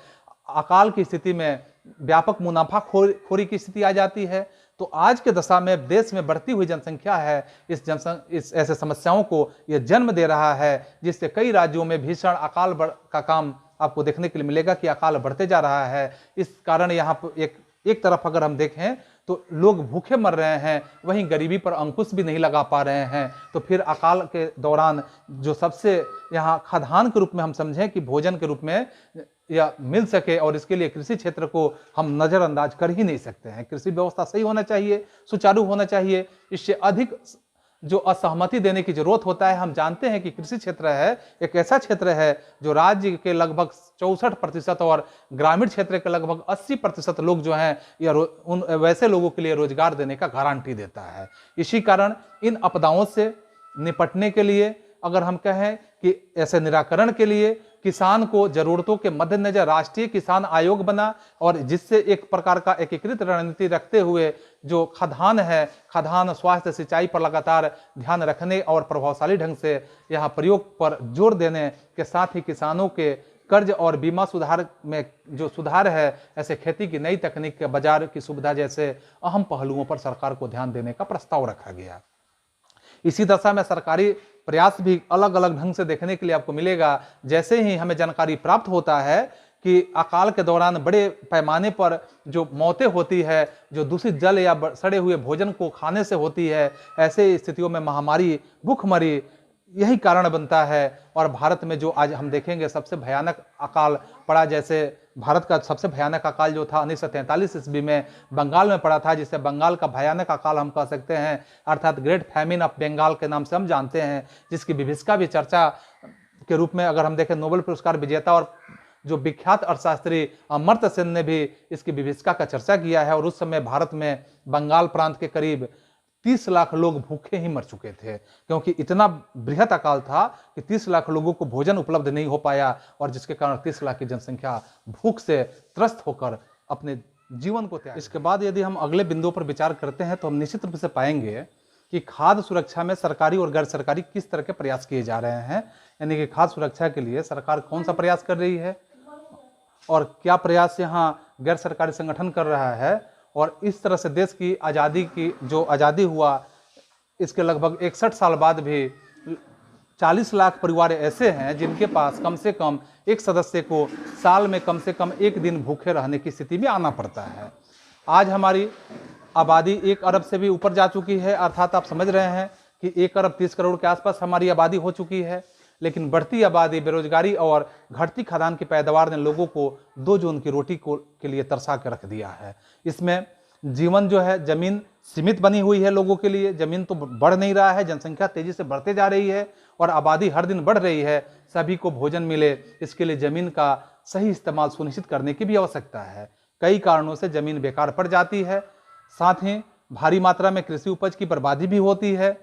अकाल की स्थिति में व्यापक मुनाफाखोरी की स्थिति आ जाती है। तो आज के दशा में देश में बढ़ती हुई जनसंख्या है, इस ऐसे समस्याओं को यह जन्म दे रहा है, जिससे कई राज्यों में भीषण अकाल का काम आपको देखने के लिए मिलेगा कि अकाल बढ़ते जा रहा है। इस कारण यहाँ पर एक तरफ अगर हम देखें तो लोग भूखे मर रहे हैं, वहीं गरीबी पर अंकुश भी नहीं लगा पा रहे हैं। तो फिर अकाल के दौरान जो सबसे यहाँ खाद्यान्न के रूप में हम समझें कि भोजन के रूप में या मिल सके, और इसके लिए कृषि क्षेत्र को हम नज़रअंदाज कर ही नहीं सकते हैं। कृषि व्यवस्था सही होना चाहिए, सुचारू होना चाहिए। इससे अधिक जो असहमति देने की जरूरत होता है। हम जानते हैं कि कृषि क्षेत्र है एक ऐसा क्षेत्र है जो राज्य के लगभग 64% और ग्रामीण क्षेत्र के लगभग 80% लोग जो हैं या उन वैसे लोगों के लिए रोजगार देने का गारंटी देता है। इसी कारण इन आपदाओं से निपटने के लिए अगर हम कहें कि ऐसे निराकरण के लिए किसान को जरूरतों के मद्देनजर राष्ट्रीय किसान आयोग बना और जिससे एक प्रकार का एकीकृत रणनीति रखते हुए जो खाद्यान्न है, खाद्यान्न स्वास्थ्य सिंचाई पर लगातार ध्यान रखने और प्रभावशाली ढंग से यहाँ प्रयोग पर जोर देने के साथ ही किसानों के कर्ज और बीमा सुधार में जो सुधार है, ऐसे खेती की नई तकनीक के बाजार की सुविधा जैसे अहम पहलुओं पर सरकार को ध्यान देने का प्रस्ताव रखा गया। इसी दशा में सरकारी प्रयास भी अलग अलग ढंग से देखने के लिए आपको मिलेगा। जैसे ही हमें जानकारी प्राप्त होता है कि अकाल के दौरान बड़े पैमाने पर जो मौतें होती है, जो दूषित जल या सड़े हुए भोजन को खाने से होती है, ऐसे स्थितियों में महामारी, भूखमरी यही कारण बनता है। और भारत में जो आज हम देखेंगे सबसे भयानक अकाल पड़ा, जैसे भारत का सबसे भयानक अकाल जो था 1943 ईस्वी में बंगाल में पड़ा था, जिसे बंगाल का भयानक अकाल हम कह सकते हैं, अर्थात ग्रेट फैमिन ऑफ बंगाल के नाम से हम जानते हैं, जिसकी विभीषिका भी चर्चा के रूप में अगर हम देखें नोबेल पुरस्कार विजेता और जो विख्यात अर्थशास्त्री अमर्त्य सेन ने भी इसकी विभीषिका का चर्चा किया है। और उस समय भारत में बंगाल प्रांत के करीब 30 लाख लोग भूखे ही मर चुके थे, क्योंकि इतना बृहत अकाल था कि 30 लाख लोगों को भोजन उपलब्ध नहीं हो पाया, और जिसके कारण 30 लाख की जनसंख्या भूख से त्रस्त होकर अपने जीवन को त्याग। इसके बाद यदि हम अगले बिंदुओं पर विचार करते हैं तो हम निश्चित रूप से पाएंगे कि खाद्य सुरक्षा में सरकारी और गैर सरकारी किस तरह के प्रयास किए जा रहे हैं, यानी कि खाद्य सुरक्षा के लिए सरकार कौन सा प्रयास कर रही है और क्या प्रयास यहाँ गैर सरकारी संगठन कर रहा है। और इस तरह से देश की जो आज़ादी हुआ, इसके लगभग 61 साल बाद भी 40 लाख परिवार ऐसे हैं जिनके पास कम से कम एक सदस्य को साल में कम से कम एक दिन भूखे रहने की स्थिति में आना पड़ता है। आज हमारी आबादी 1 अरब से भी ऊपर जा चुकी है, अर्थात आप समझ रहे हैं कि 1 अरब 30 करोड़ के आसपास हमारी आबादी हो चुकी है। लेकिन बढ़ती आबादी, बेरोजगारी और घटती खाद्यान्न की पैदावार ने लोगों को 2 जून की रोटी के लिए तरसा के रख दिया है। इसमें जीवन जो है, जमीन सीमित बनी हुई है लोगों के लिए, जमीन तो बढ़ नहीं रहा है, जनसंख्या तेजी से बढ़ते जा रही है और आबादी हर दिन बढ़ रही है। सभी को भोजन मिले, इसके लिए जमीन का सही इस्तेमाल सुनिश्चित करने की भी आवश्यकता है। कई कारणों से जमीन बेकार पड़ जाती है, साथ ही भारी मात्रा में कृषि उपज की बर्बादी भी होती है।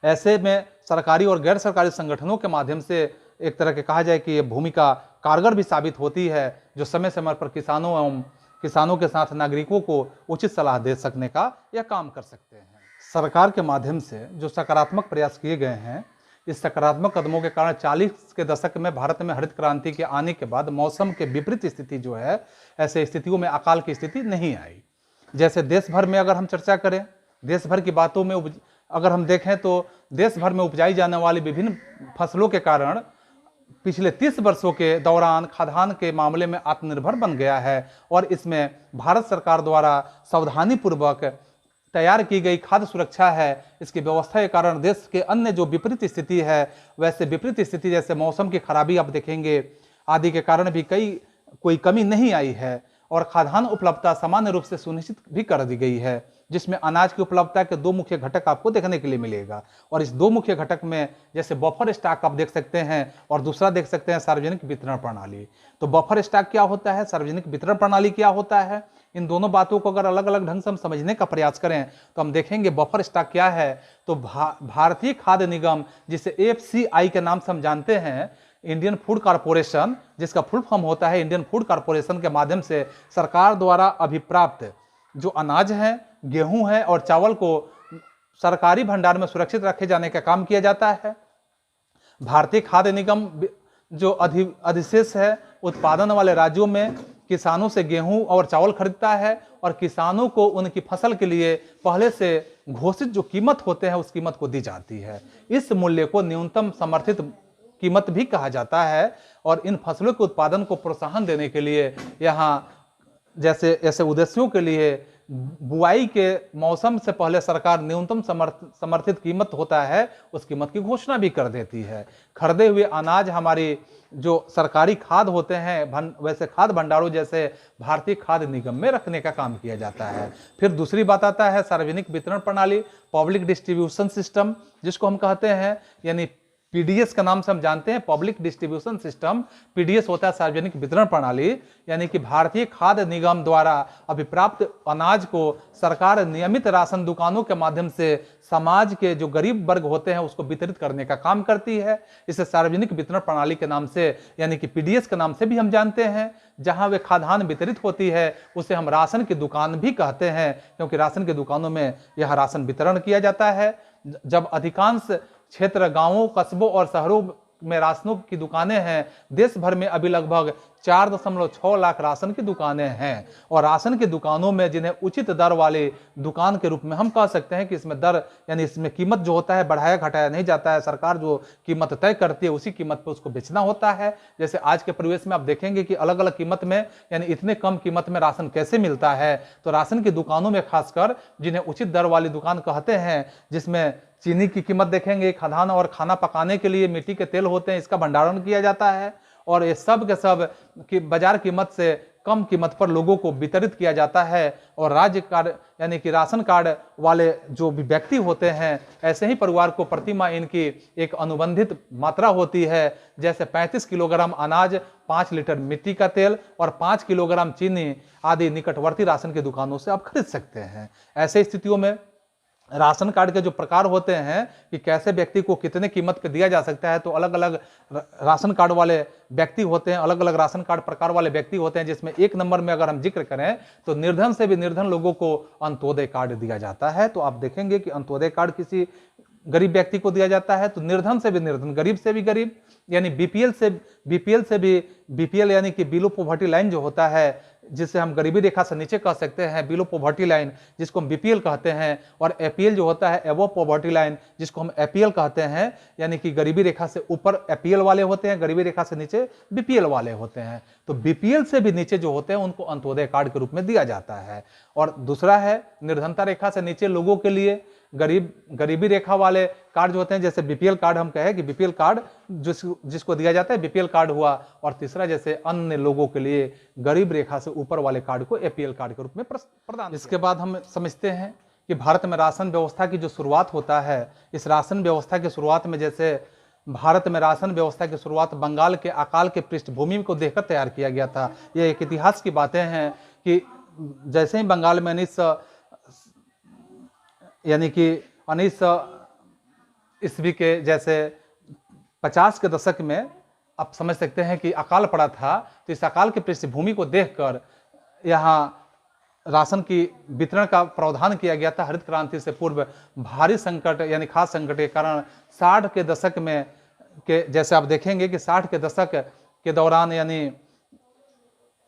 ऐसे में सरकारी और गैर सरकारी संगठनों के माध्यम से एक तरह के कहा जाए कि ये भूमिका कारगर भी साबित होती है, जो समय समय पर किसानों के साथ नागरिकों को उचित सलाह दे सकने का यह काम कर सकते हैं। सरकार के माध्यम से जो सकारात्मक प्रयास किए गए हैं, इस सकारात्मक कदमों के कारण 40 के दशक में भारत में हरित क्रांति के आने के बाद मौसम के विपरीत स्थिति जो है, ऐसे स्थितियों में अकाल की स्थिति नहीं आई। जैसे देश भर में अगर हम चर्चा करें, देश भर की बातों में अगर हम देखें तो देश भर में उपजाई जाने वाली विभिन्न फसलों के कारण पिछले 30 वर्षों के दौरान खाद्यान्न के मामले में आत्मनिर्भर बन गया है। और इसमें भारत सरकार द्वारा सावधानी पूर्वक तैयार की गई खाद्य सुरक्षा है, इसकी व्यवस्था के कारण देश के अन्य जो विपरीत स्थिति है, वैसे विपरीत स्थिति जैसे मौसम की खराबी आप देखेंगे आदि के कारण भी कोई कमी नहीं आई है। और खाद्यान्न उपलब्धता सामान्य रूप से सुनिश्चित भी कर दी गई है, जिसमें अनाज की उपलब्धता के 2 मुख्य घटक आपको देखने के लिए मिलेगा। और इस 2 मुख्य घटक में जैसे बफर स्टॉक आप देख सकते हैं, और दूसरा देख सकते हैं सार्वजनिक वितरण प्रणाली। तो बफर स्टॉक क्या होता है, सार्वजनिक वितरण प्रणाली क्या होता है, इन दोनों बातों को अगर अलग अलग ढंग से हम समझने का प्रयास करें तो हम देखेंगे बफर स्टॉक क्या है। तो भारतीय खाद्य निगम, जिसे AFCI के नाम से हम जानते हैं, इंडियन फूड कॉरपोरेशन, जिसका फुल फॉर्म होता है इंडियन फूड कॉरपोरेशन, के माध्यम से सरकार द्वारा अभिप्राप्त जो अनाज है, गेहूं है और चावल को सरकारी भंडार में सुरक्षित रखे जाने का काम किया जाता है। भारतीय खाद्य निगम जो अधिशेष है, उत्पादन वाले राज्यों में किसानों से गेहूं और चावल खरीदता है और किसानों को उनकी फसल के लिए पहले से घोषित जो कीमत होते हैं उस कीमत को दी जाती है। इस मूल्य को न्यूनतम समर्थित कीमत भी कहा जाता है। और इन फसलों के उत्पादन को प्रोत्साहन देने के लिए यहाँ जैसे ऐसे उद्देश्यों के लिए बुआई के मौसम से पहले सरकार न्यूनतम समर्थित कीमत होता है, उस कीमत की घोषणा भी कर देती है। खरीदे हुए अनाज हमारी जो सरकारी खाद होते हैं, वैसे खाद्य भंडारों जैसे भारतीय खाद्य निगम में रखने का काम किया जाता है। फिर दूसरी बात आता है सार्वजनिक वितरण प्रणाली, पब्लिक डिस्ट्रीब्यूशन सिस्टम, जिसको हम कहते हैं, यानी PDS का नाम से हम जानते हैं, पब्लिक डिस्ट्रीब्यूशन सिस्टम। PDS होता है सार्वजनिक वितरण प्रणाली, यानी कि भारतीय खाद्य निगम द्वारा अभिप्राप्त अनाज को सरकार नियमित राशन दुकानों के माध्यम से समाज के जो गरीब वर्ग होते हैं उसको वितरित करने का काम करती है। इसे सार्वजनिक वितरण प्रणाली के नाम से, यानी कि PDS के नाम से भी हम जानते हैं। जहां वे खाद्यान्न वितरित होती है उसे हम राशन की दुकान भी कहते हैं, क्योंकि राशन की दुकानों में यह राशन वितरण किया जाता है। जब अधिकांश क्षेत्र, गांवों, कस्बों और शहरों में राशनों की दुकानें हैं, देश भर में अभी लगभग 4.6 लाख राशन की दुकानें हैं। और राशन की दुकानों में जिन्हें उचित दर वाले दुकान के रूप में हम कह सकते हैं कि इसमें दर, यानी इसमें कीमत जो होता है बढ़ाया घटाया नहीं जाता है, सरकार जो कीमत तय करती है उसी कीमत पर उसको बेचना होता है। जैसे आज के परिवेश में आप देखेंगे कि अलग अलग कीमत में, यानी इतने कम कीमत में राशन कैसे मिलता है। तो राशन की दुकानों में खासकर जिन्हें उचित दर वाली दुकान कहते हैं, जिसमें चीनी की कीमत देखेंगे, खाद्यान्न और खाना पकाने के लिए मिट्टी के तेल होते हैं, इसका भंडारण किया जाता है। और ये सब के सब कि बाजार कीमत से कम कीमत पर लोगों को वितरित किया जाता है। और राज्य कार्ड, यानी कि राशन कार्ड वाले जो भी व्यक्ति होते हैं, ऐसे ही परिवार को प्रति माह इनकी एक अनुबंधित मात्रा होती है। जैसे 35 किलोग्राम अनाज, 5 लीटर मिट्टी का तेल और 5 किलोग्राम चीनी आदि निकटवर्ती राशन की दुकानों से आप खरीद सकते हैं। ऐसे स्थितियों में राशन कार्ड के जो प्रकार होते हैं कि कैसे व्यक्ति को कितने कीमत पे दिया जा सकता है, तो अलग अलग राशन कार्ड वाले व्यक्ति होते हैं, अलग अलग राशन कार्ड प्रकार वाले व्यक्ति होते हैं, जिसमें एक नंबर में अगर हम जिक्र करें तो निर्धन से भी निर्धन लोगों को अंत्योदय कार्ड दिया जाता है। तो आप देखेंगे कि अंत्योदय कार्ड किसी गरीब व्यक्ति को दिया जाता है, तो निर्धन से भी निर्धन, गरीब से भी गरीब, यानी बीपीएल से भी बीपीएल यानी कि बिलो पॉवर्टी लाइन जो होता है, जिसे हम गरीबी रेखा से नीचे कह सकते हैं, बिलो पॉवर्टी लाइन जिसको हम बीपीएल कहते हैं, और एपीएल जो होता है एबव पॉवर्टी लाइन जिसको हम एपीएल कहते हैं, यानी कि गरीबी रेखा से ऊपर एपीएल वाले होते हैं, गरीबी रेखा से नीचे बीपीएल वाले होते हैं। तो बीपीएल से भी नीचे जो होते हैं उनको अंत्योदय कार्ड के रूप में दिया जाता है। और दूसरा है निर्धनता रेखा से नीचे लोगों के लिए गरीबी रेखा वाले कार्ड जो होते हैं, जैसे बीपीएल कार्ड हम कहें कि बीपीएल कार्ड जिसको दिया जाता है बीपीएल कार्ड हुआ। और तीसरा जैसे अन्य लोगों के लिए गरीब रेखा से ऊपर वाले कार्ड को एपीएल कार्ड के रूप में प्रदान। इसके बाद हम समझते हैं कि भारत में राशन व्यवस्था की जो शुरुआत होता है, इस राशन व्यवस्था की शुरुआत में, जैसे भारत में राशन व्यवस्था की शुरुआत बंगाल के अकाल के पृष्ठभूमि को देखकर तैयार किया गया था। ये एक इतिहास की बातें हैं कि जैसे ही बंगाल में 1900 ईस्वी के जैसे 50 के दशक में आप समझ सकते हैं कि अकाल पड़ा था। तो इस अकाल की पृष्ठभूमि को देखकर यहाँ राशन की वितरण का प्रावधान किया गया था। हरित क्रांति से पूर्व भारी संकट यानी खाद्य संकट के कारण 60 के दशक में जैसे आप देखेंगे कि 60 के दशक के दौरान यानी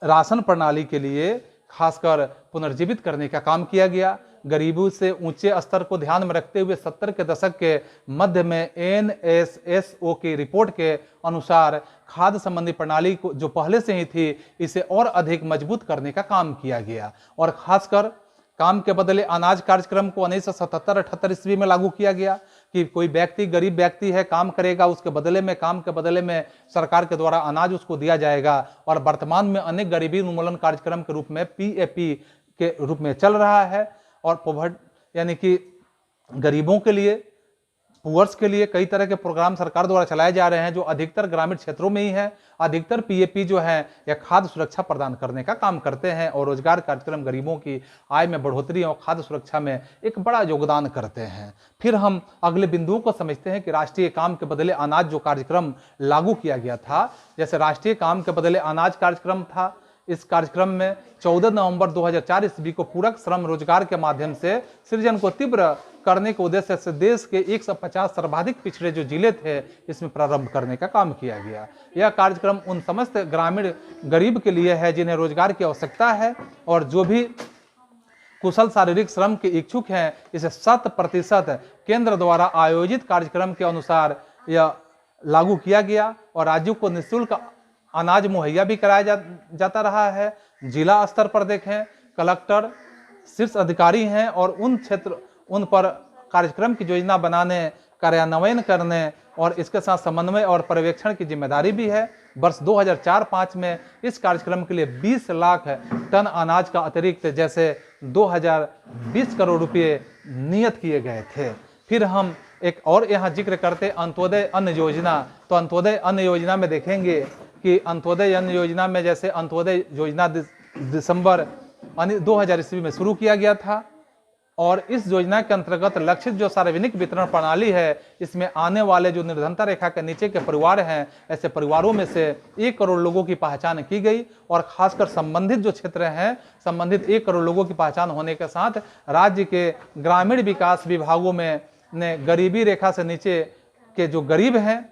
राशन प्रणाली के लिए खासकर पुनर्जीवित करने का काम किया गया। गरीबी से ऊंचे स्तर को ध्यान में रखते हुए 70 के दशक के मध्य में NSSO की रिपोर्ट के अनुसार खाद्य संबंधी प्रणाली को जो पहले से ही थी, इसे और अधिक मजबूत करने का काम किया गया। और खासकर काम के बदले अनाज कार्यक्रम को 1977-78 ईस्वी में लागू किया गया कि कोई व्यक्ति गरीब व्यक्ति है, काम करेगा, उसके बदले में काम के बदले में सरकार के द्वारा अनाज उसको दिया जाएगा। और वर्तमान में अनेक गरीबी उन्मूलन कार्यक्रम के रूप में PAP के रूप में चल रहा है। और पॉवर्टी यानी कि गरीबों के लिए, पुअर्स के लिए कई तरह के प्रोग्राम सरकार द्वारा चलाए जा रहे हैं, जो अधिकतर ग्रामीण क्षेत्रों में ही है। अधिकतर PAP जो है यह खाद्य सुरक्षा प्रदान करने का काम करते हैं और रोजगार कार्यक्रम गरीबों की आय में बढ़ोतरी और खाद्य सुरक्षा में एक बड़ा योगदान करते हैं। फिर हम अगले बिंदुओं को समझते हैं कि राष्ट्रीय काम के बदले अनाज जो कार्यक्रम लागू किया गया था, जैसे राष्ट्रीय काम के बदले अनाज कार्यक्रम था। इस कार्यक्रम में 14 नवंबर 2004 ईस्वी को पूरक श्रम रोजगार के माध्यम से सृजन को तीव्र करने के उद्देश्य से देश के 150 सर्वाधिक पिछड़े जो जिले थे, इसमें प्रारंभ करने का काम किया गया। यह कार्यक्रम उन समस्त ग्रामीण गरीब के लिए है जिन्हें रोजगार की आवश्यकता है और जो भी कुशल शारीरिक श्रम के इच्छुक हैं। इसे 100% केंद्र द्वारा आयोजित कार्यक्रम के अनुसार यह लागू किया गया और राज्यों को निःशुल्क अनाज मुहैया भी कराया जाता रहा है। जिला स्तर पर देखें, कलेक्टर शीर्ष अधिकारी हैं और उन पर कार्यक्रम की योजना बनाने, कार्यान्वयन करने और इसके साथ समन्वय और पर्यवेक्षण की जिम्मेदारी भी है। वर्ष 2004-05 में इस कार्यक्रम के लिए 20 लाख टन अनाज का अतिरिक्त जैसे 2020 करोड़ रुपये नियत किए गए थे। फिर हम एक और यहाँ जिक्र करते अंत्योदय अन्न योजना। तो अंत्योदय अन्न योजना में देखेंगे कि अंत्योदय अन्न योजना में जैसे अंत्योदय योजना दिसंबर 2000 ईस्वी में शुरू किया गया था और इस योजना के अंतर्गत लक्षित जो सार्वजनिक वितरण प्रणाली है, इसमें आने वाले जो निर्धनता रेखा के नीचे के परिवार हैं, ऐसे परिवारों में से 1 करोड़ लोगों की पहचान की गई और खासकर संबंधित जो क्षेत्र हैं, संबंधित 1 करोड़ लोगों की पहचान होने के साथ राज्य के ग्रामीण विकास विभागों में ने गरीबी रेखा से नीचे के जो गरीब हैं,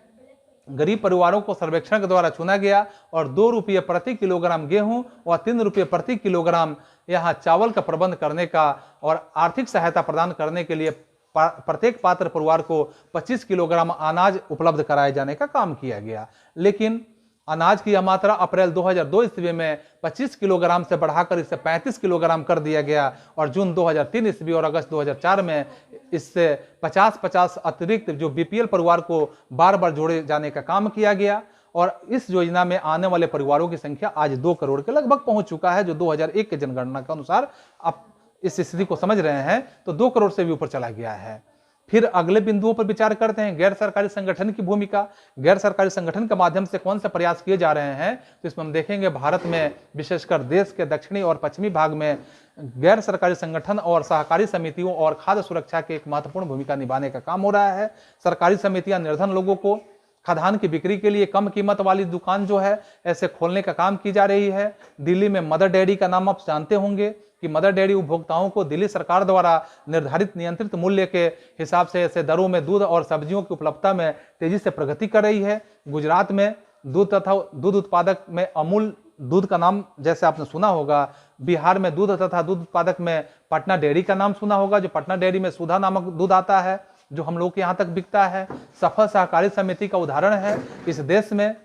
गरीब परिवारों को सर्वेक्षण के द्वारा चुना गया और 2 रुपये प्रति किलोग्राम गेहूं और 3 रुपये प्रति किलोग्राम यहाँ चावल का प्रबंध करने का और आर्थिक सहायता प्रदान करने के लिए प्रत्येक पात्र परिवार को 25 किलोग्राम अनाज उपलब्ध कराए जाने का काम किया गया। लेकिन अनाज की यह मात्रा अप्रैल 2002 ईस्वी में 25 किलोग्राम से बढ़ाकर इसे 35 किलोग्राम कर दिया गया और जून 2003 ईस्वी और अगस्त 2004 में इससे 50-50 अतिरिक्त जो BPL परिवार को बार बार जोड़े जाने का काम किया गया और इस योजना में आने वाले परिवारों की संख्या आज 2 करोड़ के लगभग पहुंच चुका है, जो 2001 के जनगणना के अनुसार आप इस स्थिति को समझ रहे हैं तो 2 करोड़ से भी ऊपर चला गया है। फिर अगले बिंदुओं पर विचार करते हैं गैर सरकारी संगठन की भूमिका। गैर सरकारी संगठन के माध्यम से कौन से प्रयास किए जा रहे हैं, तो इसमें हम देखेंगे भारत में विशेषकर देश के दक्षिणी और पश्चिमी भाग में गैर सरकारी संगठन और सहकारी समितियों और खाद्य सुरक्षा की एक महत्वपूर्ण भूमिका निभाने का काम हो रहा है। सरकारी समितियां निर्धन लोगों को खाद्यान्न की बिक्री के लिए कम कीमत वाली दुकान जो है ऐसे खोलने का काम की जा रही है। दिल्ली में मदर डेयरी का नाम आप जानते होंगे कि मदर डेयरी उपभोक्ताओं को दिल्ली सरकार द्वारा निर्धारित नियंत्रित मूल्य के हिसाब से ऐसे दरों में दूध और सब्जियों की उपलब्धता में तेजी से प्रगति कर रही है। गुजरात में दूध तथा दूध उत्पादक में अमूल दूध का नाम जैसे आपने सुना होगा। बिहार में दूध तथा दूध उत्पादक में पटना डेयरी का नाम सुना होगा, जो पटना डेयरी में सुधा नामक दूध आता है जो हम लोग के यहाँ तक बिकता है। सफल सहकारी समिति का उदाहरण है। इस देश में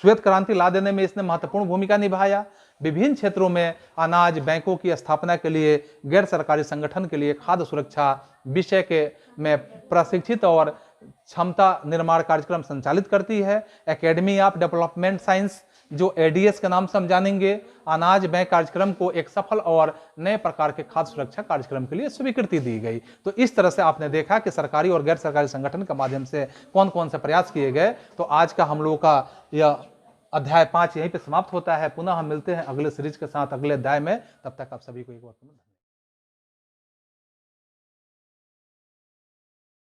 श्वेत क्रांति ला देने में इसने महत्वपूर्ण भूमिका निभाया। विभिन्न क्षेत्रों में अनाज बैंकों की स्थापना के लिए गैर सरकारी संगठन के लिए खाद्य सुरक्षा विषय के में प्रशिक्षित और क्षमता निर्माण कार्यक्रम संचालित करती है। एकेडमी ऑफ डेवलपमेंट साइंस जो एडीएस के नाम से हम जानेंगे, अनाज बैंक कार्यक्रम को एक सफल और नए प्रकार के खाद्य सुरक्षा कार्यक्रम के लिए स्वीकृति दी गई। तो इस तरह से आपने देखा कि सरकारी और गैर सरकारी संगठन के माध्यम से कौन कौन से प्रयास किए गए। तो आज का हम लोगों का यह अध्याय 5 यहीं पे समाप्त होता है। पुनः हम मिलते हैं अगले सीरीज के साथ अगले अध्याय में। तब तक आप सभी को एक बार